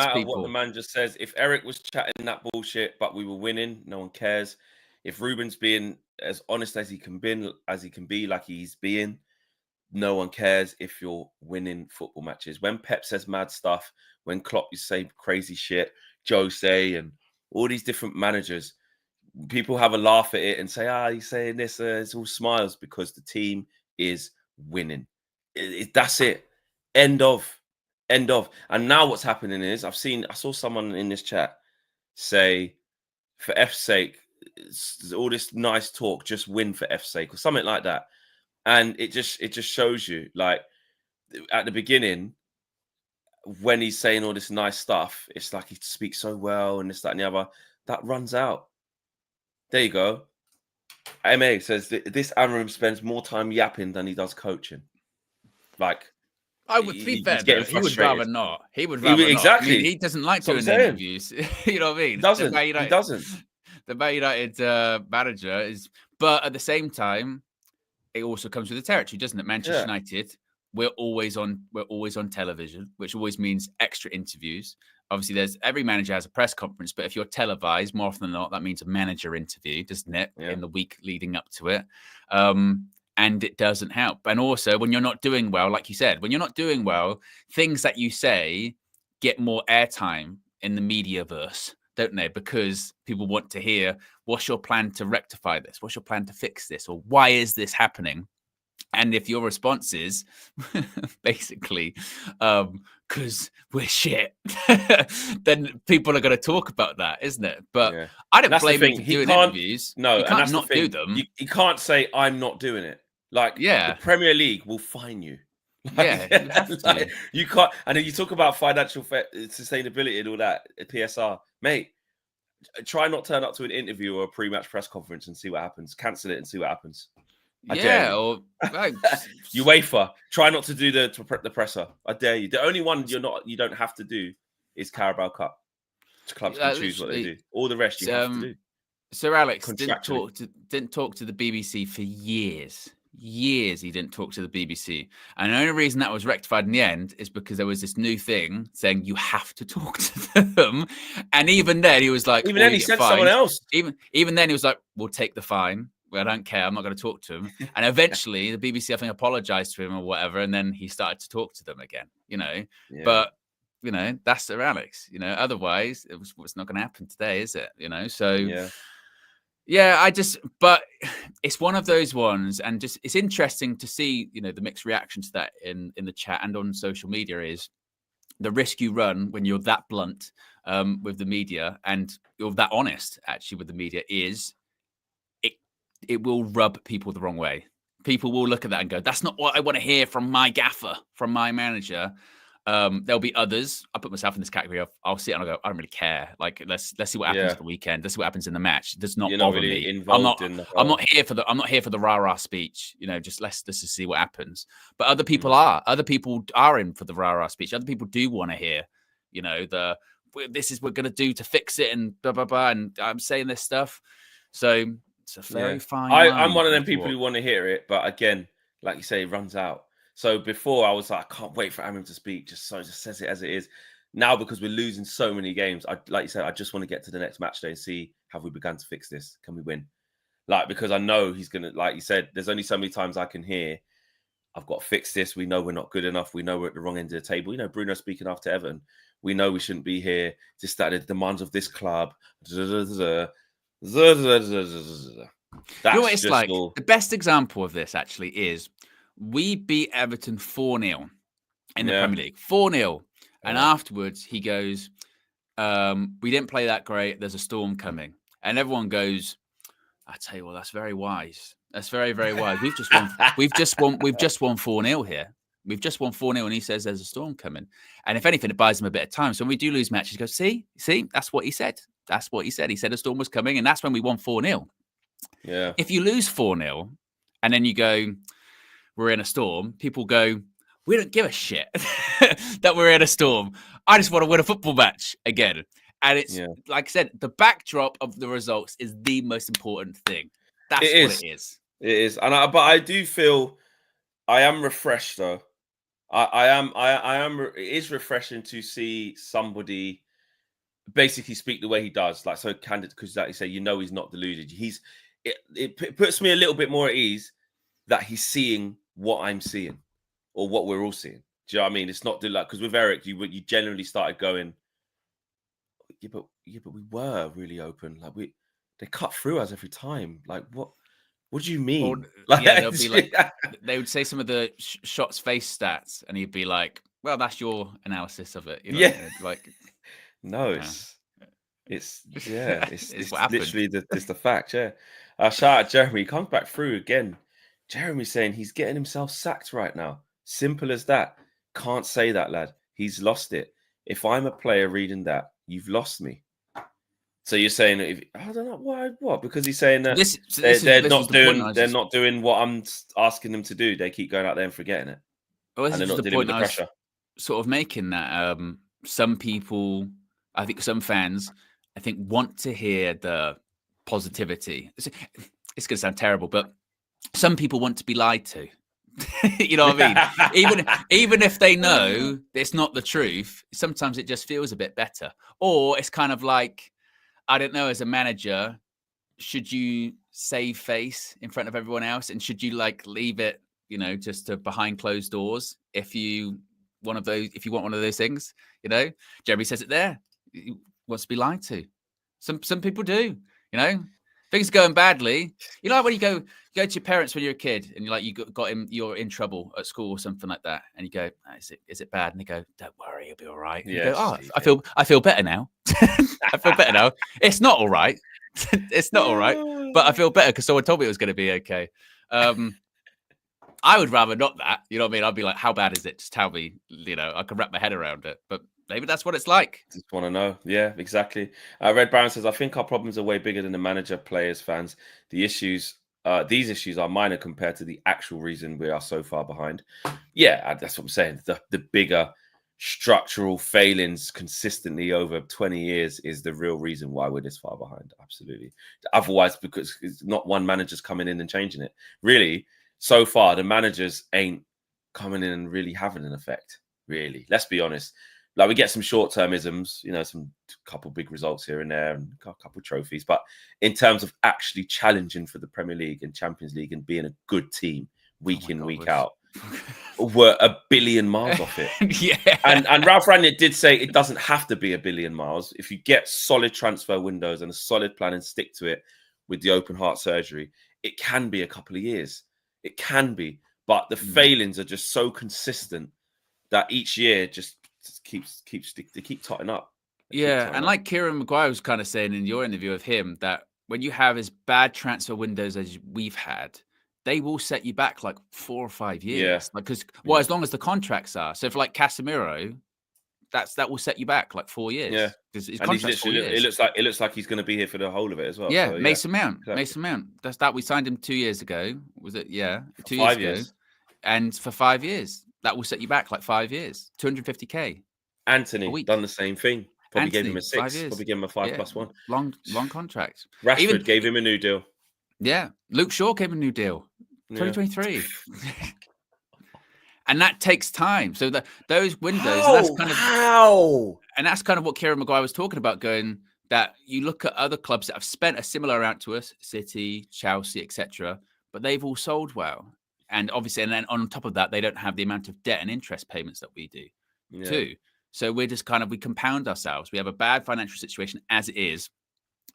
people. What the man just says. If Eric was chatting that bullshit, but we were winning, no one cares. If Ruben's being as honest as he can be, like he's being, no one cares if you're winning football matches. When Pep says mad stuff, when Klopp you say crazy shit, Jose and all these different managers, people have a laugh at it and say, he's saying this, it's all smiles because the team is winning. That's it. End of. And now what's happening is I saw someone in this chat say, for F's sake, all this nice talk, just win for F's sake or something like that. And it just shows you, like, at the beginning, when he's saying all this nice stuff, it's like he speaks so well and this, that, and the other. That runs out. There you go. MA says this Amorim spends more time yapping than he does coaching. Like, I would be fair. He would rather not. He would rather not. Exactly. I mean, he doesn't like doing interviews. You know what I mean? He doesn't. The Man United manager is, but at the same time, it also comes with the territory, doesn't it? Manchester United, we're always on television, which always means extra interviews. Obviously, every manager has a press conference, but if you're televised, more often than not, that means a manager interview, doesn't it? In the week leading up to it. And it doesn't help. And also, when you're not doing well, like you said, things that you say get more airtime in the mediaverse, don't they? Because people want to hear, what's your plan to rectify this? What's your plan to fix this? Or why is this happening? And if your response is basically, because we're shit, then people are going to talk about that, isn't it? But I don't blame him for doing interviews. No, he can't not do them. You can't say, I'm not doing it. Like, the Premier League will fine you. Like, you have to. You can't. And if you talk about financial sustainability and all that, PSR, mate, try not turn up to an interview or a pre-match press conference and see what happens. Cancel it and see what happens. Or UEFA, try not to do the presser. I dare you. The only one you don't have to do is Carabao Cup. Clubs can choose what they do. All the rest you have to do. Sir Alex didn't talk to the BBC for years. Years he didn't talk to the BBC. And the only reason that was rectified in the end is because there was this new thing saying you have to talk to them. And even then he was like, even then he said someone else. Even then he was like, we'll take the fine. Well, I don't care. I'm not going to talk to him. And eventually the BBC, I think, apologized to him or whatever. And then he started to talk to them again, you know. Yeah. But, you know, that's Sir Alex, you know. Otherwise, it's not going to happen today, is it? You know, so... Yeah, but it's one of those ones, and just it's interesting to see, the mixed reaction to that in the chat and on social media is the risk you run when you're that blunt with the media and you're that honest actually with the media is it will rub people the wrong way. People will look at that and go, that's not what I want to hear from my gaffer, from my manager. There'll be others. I put myself in this category of I'll sit and I'll go, I don't really care. Like let's see what happens at the weekend. Let's see what happens in the match. It does not bother me. I'm not here for the rah-rah speech. Just let's just see what happens. But other people are. Other people are in for the rah-rah speech. Other people do want to hear, this is what we're gonna do to fix it and blah blah blah. And I'm saying this stuff. So it's a very fine line. I'm one of them people who want to hear it, but again, like you say, it runs out. So before I was like, I can't wait for Amorim to speak. Just says it as it is. Now, because we're losing so many games, like you said, I just want to get to the next match day and see, have we begun to fix this? Can we win? Because I know he's going to, like you said, there's only so many times I can hear, I've got to fix this. We know we're not good enough. We know we're at the wrong end of the table. Bruno speaking after Everton. We know we shouldn't be here. Just that the demands of this club. That's what it's like? The best example of this actually is we beat Everton 4-0 in the Premier League. 4-0. And afterwards he goes, we didn't play that great. There's a storm coming. And everyone goes, I tell you what, that's very wise. That's very, very wise. We've just won 4-0 here. We've just won 4-0 and he says there's a storm coming. And if anything, it buys him a bit of time. So when we do lose matches, he goes, see, that's what he said. That's what he said. He said a storm was coming, and that's when we won 4-0. Yeah. If you lose 4-0 and then you go, we're in a storm, people go, we don't give a shit that we're in a storm. I just want to win a football match again. And it's, like I said, the backdrop of the results is the most important thing. That's what it is. It is. But I do feel I am refreshed, though. I am. It is refreshing to see somebody basically speak the way he does, like so candid, because like you say, he's not deluded. It puts me a little bit more at ease that he's seeing what I'm seeing or what we're all seeing. Do you know what I mean? It's not because with Eric, you generally started going, but we were really open. Like they cut through us every time. Like what do you mean? They'll be like, they would say some of the shots face stats, and he'd be like, well, that's your analysis of it. No, it's literally the fact. Yeah. Shout out Jeremy. He comes back through again. Jeremy saying he's getting himself sacked right now. Simple as that. Can't say that, lad. He's lost it. If I'm a player reading that, you've lost me. So you're saying, I don't know why. What? Because he's saying that they're not doing what I'm asking them to do. They keep going out there and forgetting it, and they're not dealing with the pressure. Sort of making that some people, I think some fans, want to hear the positivity. It's going to sound terrible, but some people want to be lied to. You know what I mean? even if they know it's not the truth, sometimes it just feels a bit better. Or it's kind of like, I don't know, as a manager, should you save face in front of everyone else? And should you leave it, just to behind closed doors if you want one of those things? Jeremy says it there. He wants to be lied to. Some people do, Things are going badly. When you go to your parents when you're a kid and you're in trouble at school or something like that, and you go, is it bad? And they go, don't worry, you'll be all right. And you go, I feel better now. I feel better now. It's not all right. It's not all right, but I feel better because someone told me it was going to be okay. I would rather not that. You know what I mean? I'd be like, how bad is it? Just tell me. I can wrap my head around it, but maybe that's what it's like. Just want to know. Yeah, exactly. Red Baron says, I think our problems are way bigger than the manager, players, fans. These issues are minor compared to the actual reason we are so far behind. Yeah, that's what I'm saying. The bigger structural failings consistently over 20 years is the real reason why we're this far behind. Absolutely. Otherwise, because it's not one manager's coming in and changing it. Really, so far, the managers ain't coming in and really having an effect. Really, let's be honest. We get some short-termisms, some couple big results here and there and a couple of trophies. But in terms of actually challenging for the Premier League and Champions League and being a good team week in, week out, we're a billion miles off it. Yeah. And Ralph Rangnick did say it doesn't have to be a billion miles. If you get solid transfer windows and a solid plan and stick to it, with the open heart surgery, it can be a couple of years. It can be, but the failings are just so consistent that each year just keeps they keep totting up. Yeah, and like Kieran Maguire was kind of saying in your interview of him, that when you have as bad transfer windows as we've had, they will set you back like 4 or 5 years. Yeah. Like, because as long as the contracts are. So for like Casemiro, that will set you back like 4 years. Yeah, because his and he's contract's 4 literally, years. it looks like he's going to be here for the whole of it as well. Yeah, So, Mason Mount. exactly. Mason Mount. That's that. We signed him 2 years ago. Was it? Yeah, For 2 years 5 ago. years. And for 5 years, that will set you back like 5 years. 250k. Anthony done the same thing. Probably gave him a 6. Probably gave him a 5+1. Long contract. Rashford gave him a new deal. Yeah, Luke Shaw gave him a new deal. 2023. And that takes time. So those windows, and that's kind of what Kieran Maguire was talking about, going that you look at other clubs that have spent a similar amount to us, City, Chelsea, etc., but they've all sold well. And obviously, and then on top of that, they don't have the amount of debt and interest payments that we do too. So we're just we compound ourselves. We have a bad financial situation as it is.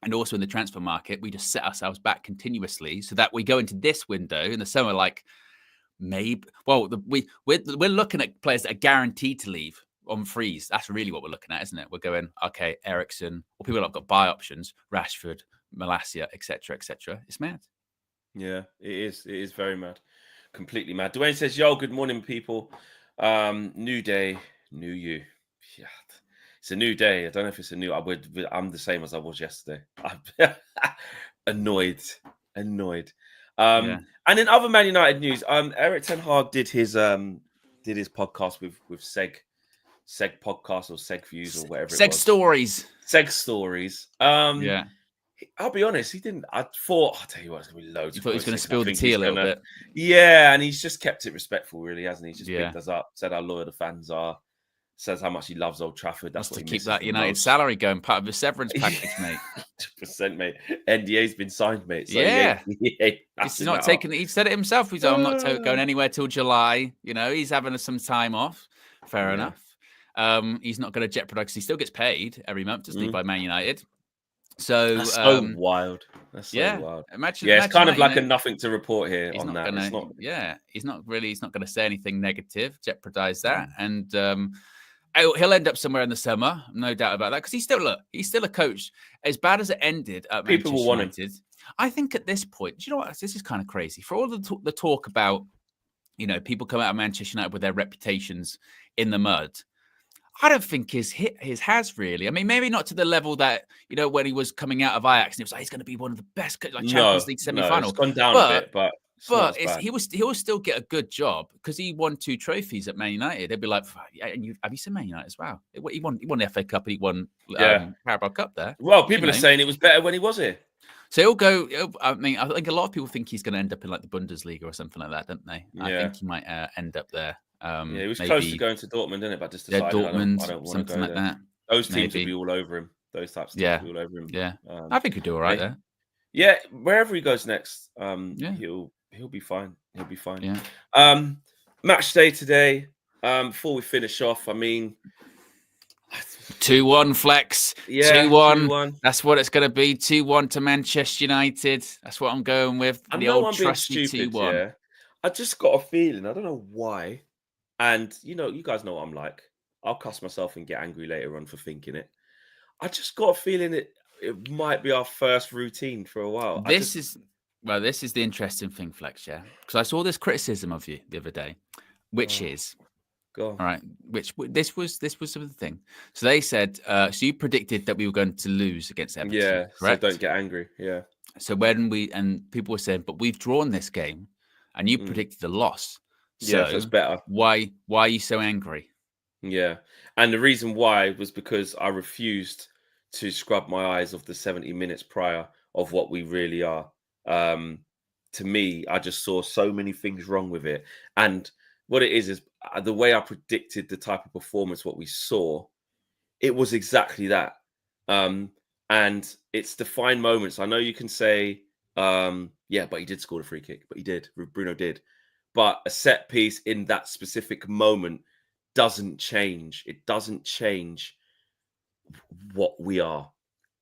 And also in the transfer market, we just set ourselves back continuously so that we go into this window in the summer, like maybe, we're looking at players that are guaranteed to leave on freeze. That's really what we're looking at, isn't it? We're going, okay, Eriksen, or people that have got buy options, Rashford, Malacia, etc., etc. It's mad. Yeah, it is. It is very mad. Completely mad. Dwayne says, yo, good morning, people. New day, new you. Yeah, it's a new day. I don't know if it's a new. I'm the same as I was yesterday. I'm annoyed. And in other Man United news, Erik ten Hag did his podcast with Seg podcast or Seg Views or whatever it was. Seg Stories. Yeah. I'll be honest, he didn't. I thought, I'll tell you what, it's going to be loads. You thought he was going to spill the tea a little bit. Yeah, and he's just kept it respectful, really, hasn't he? He's just picked us up, said how loyal the fans are, says how much he loves Old Trafford. That's what to he keep that United salary going, part of the severance package, mate. 100%, mate. NDA's been signed, mate. So he's not taking it. He said it himself. He's like, I'm not going anywhere till July. You know, he's having some time off. Fair enough. He's not going to jeopardize because he still gets paid every month, doesn't he, by Man United? So that's so wild. That's so wild. Imagine, it's kind of like a nothing to report here on that. He's not going to say anything negative, jeopardize that, and he'll end up somewhere in the summer, no doubt about that. Because he's still a coach. As bad as it ended at People Manchester will want United, him. I think at this point, do you know what? This is kind of crazy. For all the talk about, people come out of Manchester United with their reputations in the mud. I don't think his has really. I mean, maybe not to the level that, when he was coming out of Ajax and he was like, he's going to be one of the best, Champions League semi-final. It's gone down a bit, but he will still get a good job because he won 2 trophies at Man United. They'd be like, have you seen Man United as well? He won the FA Cup and he won Carabao Cup there. Well, people are saying it was better when he was here. So he'll go. I mean, I think a lot of people think he's going to end up in like the Bundesliga or something like that, don't they? Yeah. I think he might end up there. He was close to going to Dortmund, didn't it? But just decided, Dortmund, I don't want something to go like there. that. Those teams will be all over him. Those types of teams will be all over him. Yeah, I think he'll do all right there. Yeah, wherever he goes next, he'll be fine. He'll be fine. Yeah. Match day today. Before we finish off, I mean, 2-1 flex. Yeah, 2-1. That's what it's going to be. 2-1 to Manchester United. That's what I'm going with. I the know old I'm being trusty stupid, 2-1. yeah. I just got a feeling. I don't know why. And, you guys know what I'm like. I'll cuss myself and get angry later on for thinking it. I just got a feeling it might be our first routine for a while. This is the interesting thing, Flex, yeah? Because I saw this criticism of you the other day, which is... Go on. All right, this was the thing. So they said, so you predicted that we were going to lose against Everton. Yeah, correct? So don't get angry. Yeah. So people were saying, but we've drawn this game, and you predicted a loss. So it's better. Why are you so angry? Yeah, and the reason why was because I refused to scrub my eyes of the 70 minutes prior of what we really are. To me, I just saw so many things wrong with it, and what it is the way I predicted the type of performance, what we saw, it was exactly that. And it's defined moments. I know you can say, but he did score the free kick, but he did. Bruno did. But a set piece in that specific moment doesn't change. It doesn't change what we are.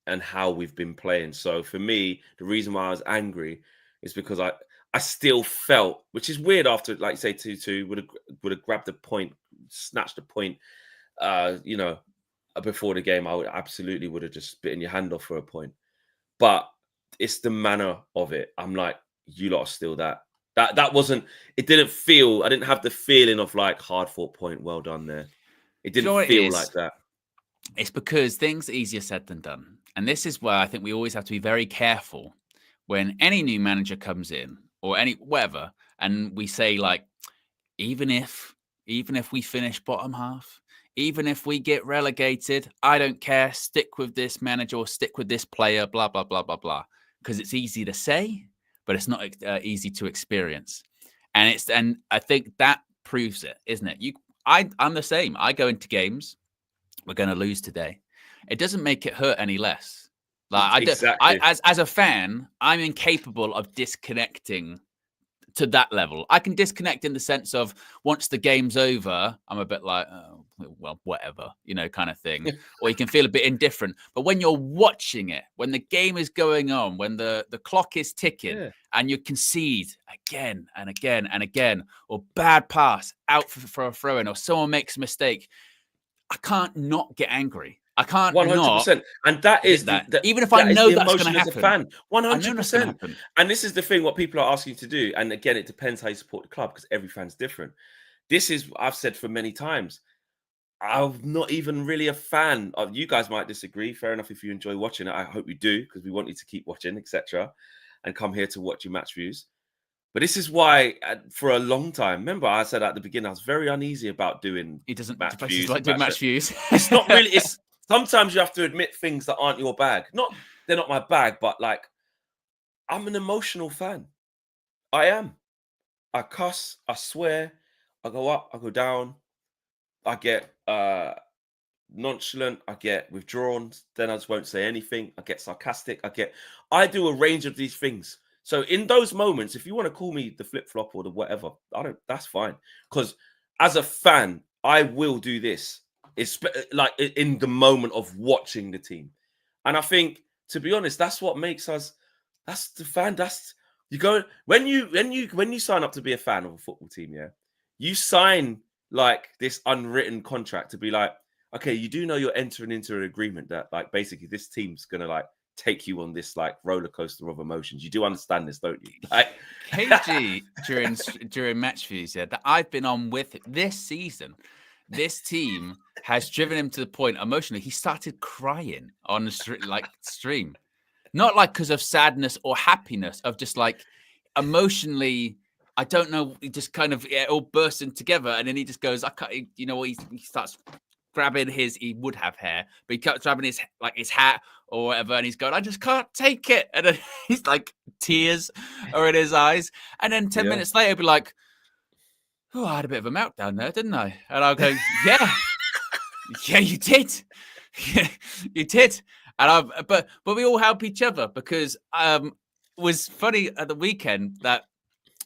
and how we've been playing. So for me, the reason why I was angry is because I still felt, which is weird after, like say 2-2, would have grabbed the point, snatched the point, before the game. I would have just bitten your hand off for a point. But it's the manner of it. I'm like, you lot are still that. That wasn't, it didn't feel, I didn't have the feeling of like hard fought point, well done there. It didn't feel like that. It's because things are easier said than done. And this is where I think we always have to be very careful when any new manager comes in or whatever, and we say like, even if we finish bottom half, even if we get relegated, I don't care. Stick with this manager or stick with this player, blah, blah, blah, blah, blah. Because it's easy to say, but it's not easy to experience. And I think that proves it, isn't it? I'm the same. I go into games. We're going to lose today. It doesn't make it hurt any less. Like as a fan, I'm incapable of disconnecting to that level. I can disconnect in the sense of once the game's over, I'm a bit like, oh, well, whatever, kind of thing. Or you can feel a bit indifferent. But when you're watching it, when the game is going on, when the clock is ticking and you concede again and again and again, or bad pass out for a throw-in, or someone makes a mistake, I can't not get angry. I can't 100%. And that is that. Even if I know that's going to happen. As a fan, 100%. And this is the thing, what people are asking you to do. And again, it depends how you support the club because every fan's different. This is, I've said for many times, I'm not even really a fan of, you guys might disagree. Fair enough. If you enjoy watching it, I hope you do, because we want you to keep watching, etc. and come here to watch your match views. But this is why, for a long time, remember I said at the beginning, I was very uneasy about doing match views. Like doing match views. It's not really, sometimes you have to admit things that aren't your bag. They're not my bag, but like, I'm an emotional fan. I am. I cuss, I swear, I go up, I go down, I get nonchalant, I get withdrawn, then I just won't say anything, I get sarcastic, I do a range of these things. So in those moments, if you want to call me the flip-flop or the whatever, that's fine. Because as a fan, I will do this. It's like in the moment of watching the team. And I think, to be honest, that's what makes us, that's the fan, you go, when you sign up to be a fan of a football team, you sign like this unwritten contract to be like, okay, you do know you're entering into an agreement that like basically this team's gonna like take you on this like roller coaster of emotions. You do understand this, don't you? Like KG during match views that I've been on with this season, this team has driven him to the point emotionally he started crying on the stream, not like because of sadness or happiness, of just like emotionally. I don't know. He just kind of all bursting together, and then he just goes, "I can't." You know, he starts grabbing he would have hair, but he kept grabbing his hat or whatever, and he's going, I just can't take it. And then he's like, tears are in his eyes. And then 10 minutes later, he'll be like, oh, I had a bit of a meltdown there, didn't I? And I'll go, yeah, you did. Yeah, you did. And but we all help each other, because it was funny at the weekend that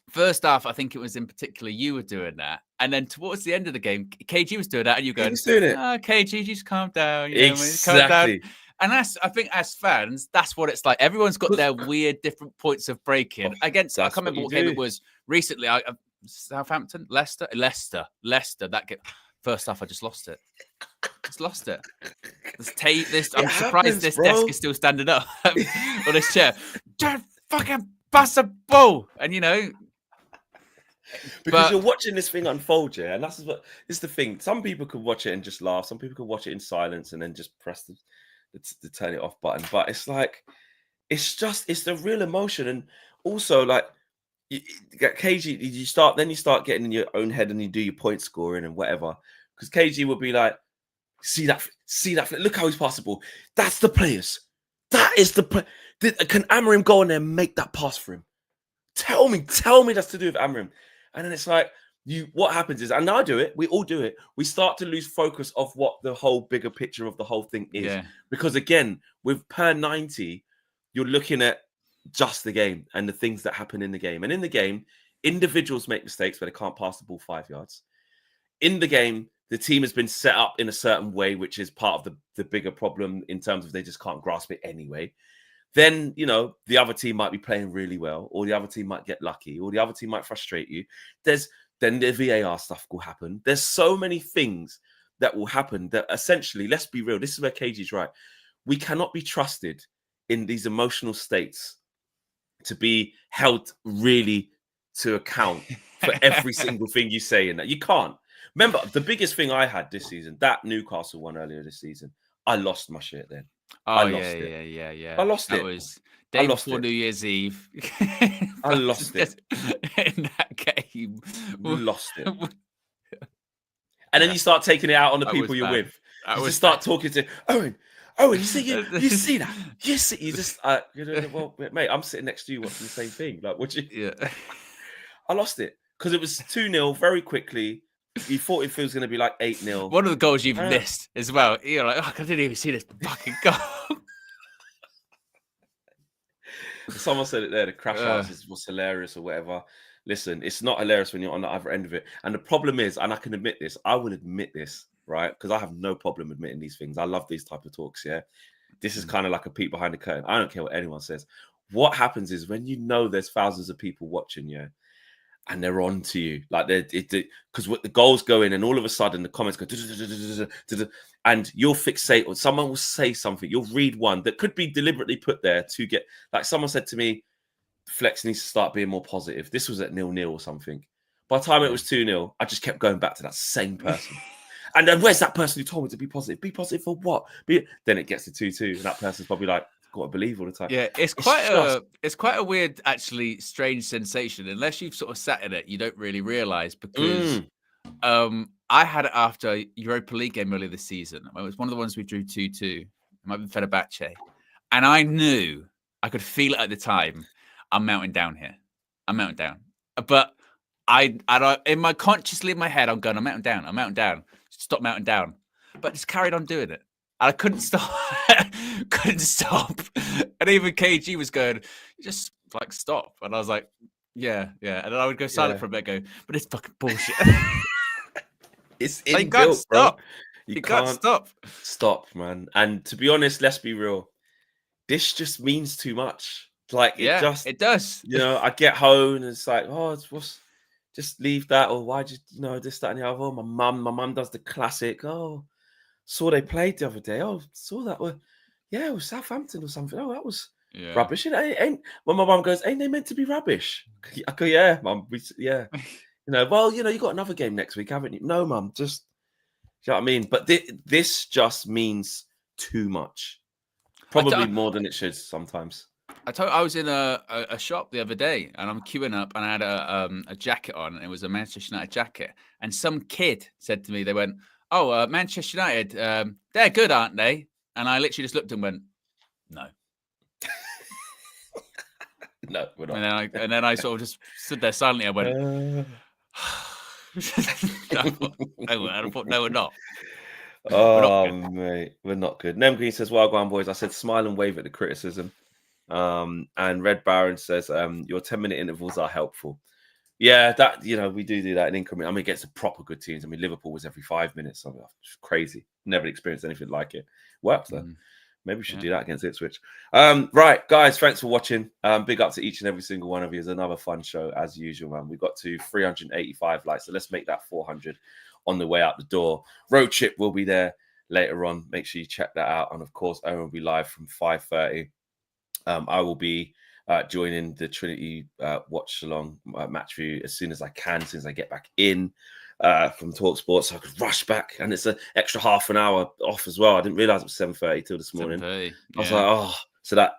first half, I think it was in particular you were doing that, and then towards the end of the game, KG was doing that, and you going, "Oh, KG, just calm down." Exactly. Calm down. And I think as fans, that's what it's like. Everyone's got their weird, different points of breaking. Against, I can't remember what game it was recently. Southampton, Leicester. That game. First half, I just lost it. I'm surprised this desk is still standing up or this chair. Don't fucking bust a ball, and because you're watching this thing unfold, and this is the thing. Some people could watch it and just laugh. Some people could watch it in silence and then just press the turn it off button. But it's like, it's the real emotion. And also, like, KG, you start getting in your own head and you do your point scoring and whatever. Because KG will be like, see that, look how he's passable. That's the players. That is the play. Can Amorim go in there and make that pass for him? Tell me that's to do with Amorim. And then it's like, what happens is, and I do it, we all do it, we start to lose focus of what the whole bigger picture of the whole thing is. Yeah. Because again, with per 90, you're looking at just the game and the things that happen in the game. And in the game, individuals make mistakes where they can't pass the ball 5 yards. In the game, the team has been set up in a certain way, which is part of the bigger problem in terms of they just can't grasp it anyway. Then, you know, the other team might be playing really well, or the other team might get lucky, or the other team might frustrate you. Then the VAR stuff will happen. There's so many things that will happen that essentially, let's be real, this is where KG's right. We cannot be trusted in these emotional states to be held really to account for every single thing you say in that. You can't. Remember, the biggest thing I had this season, that Newcastle one earlier this season, I lost my shit then. Oh, I lost that it. was day before New Year's Eve. I lost it. In that game. Lost it. And then you start taking it out on the people you're with. You just start talking to Owen, you see that? You see, you just, well, mate, I'm sitting next to you watching the same thing. Like, what you? Yeah. I lost it because it was 2-0 very quickly. You thought it was going to be like 8-0. One of the goals you've missed as well. You're like, I didn't even see this fucking goal. Someone said it there. The crash outs was hilarious or whatever. Listen, it's not hilarious when you're on the other end of it. And the problem is, and I can admit this, I will admit this, right? Because I have no problem admitting these things. I love these type of talks, yeah? This is kind of like a peek behind the curtain. I don't care what anyone says. What happens is when you know there's thousands of people watching, yeah, and they're on to you, like because the goals go in, and all of a sudden the comments go, and you'll fixate, or someone will say something. You'll read one that could be deliberately put there to get, like someone said to me, Flex needs to start being more positive. This was at 0-0 or something. By the time it was 2-0, I just kept going back to that same person. And then where's that person who told me to be positive? Be positive for what? Then it gets to 2-2, and that person's probably like, got to believe all the time. Yeah, it's quite a weird, actually strange sensation. Unless you've sort of sat in it, you don't really realize, because I had it after Europa League game earlier this season. It was one of the ones we drew 2-2. It might have been Fenerbahce. And I knew, I could feel it at the time, I'm mounting down here. I'm mounting down. But consciously in my head, I'm going, I'm mounting down. Stop mounting down. But just carried on doing it. I couldn't stop. And even KG was going, just like stop. And I was like, yeah. And then I would go silent for a bit, go, but it's fucking bullshit. It's like, you inbuilt, can't stop. Bro. You can't stop. Stop, man. And to be honest, let's be real. This just means too much. Like it does. You know, I get home and it's like, just leave that, or why just this, that, and the other. Oh, my mum does the classic. Oh, saw they played the other day. Oh, saw that. Well, yeah, it was Southampton or something. Oh, that was rubbish. Ain't when my mum goes, ain't they meant to be rubbish? I go, yeah, mum. Yeah. Well, you got another game next week, haven't you? No, mum. Just, you know what I mean? But this just means too much. Probably more than it should sometimes. I was in a shop the other day, and I'm queuing up, and I had a jacket on, and it was a Manchester United jacket. And some kid said to me, they went, "Oh, Manchester United, they're good, aren't they?" And I literally just looked and went, "No." No, we're not. And then I sort of just stood there silently. I went, "No, we're not." Oh, mate, we're not good. Nem Green says, "Well, go on, boys." I said, "Smile and wave at the criticism." And Red Baron says, "Your 10-minute intervals are helpful." Yeah, that we do that in increment. I mean, against the proper good teams. I mean, Liverpool was every 5 minutes. I mean, it's crazy. Never experienced anything like it. Worked though. Maybe we should do that against Ipswich. Right, guys, thanks for watching. Big up to each and every single one of you. It's another fun show as usual, man. We got to 385 likes, so let's make that 400 on the way out the door. Road trip will be there later on. Make sure you check that out. And of course, Owen will be live from 5:30. I will be joining the Trinity watch along match view as soon as I can, as soon as I get back in from TalkSport, so I could rush back. And it's an extra half an hour off as well. I didn't realize it was 7:30 till this morning. I was like, so that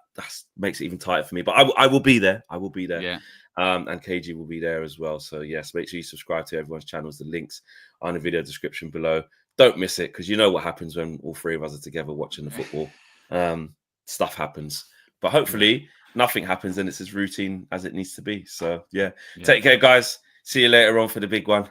makes it even tighter for me. But I will be there. I will be there. Yeah. And KG will be there as well. So yes, make sure you subscribe to everyone's channels. The links are in the video description below. Don't miss it, because you know what happens when all three of us are together watching the football. Stuff happens. But hopefully nothing happens and it's as routine as it needs to be. So, yeah. Take care, guys. See you later on for the big one.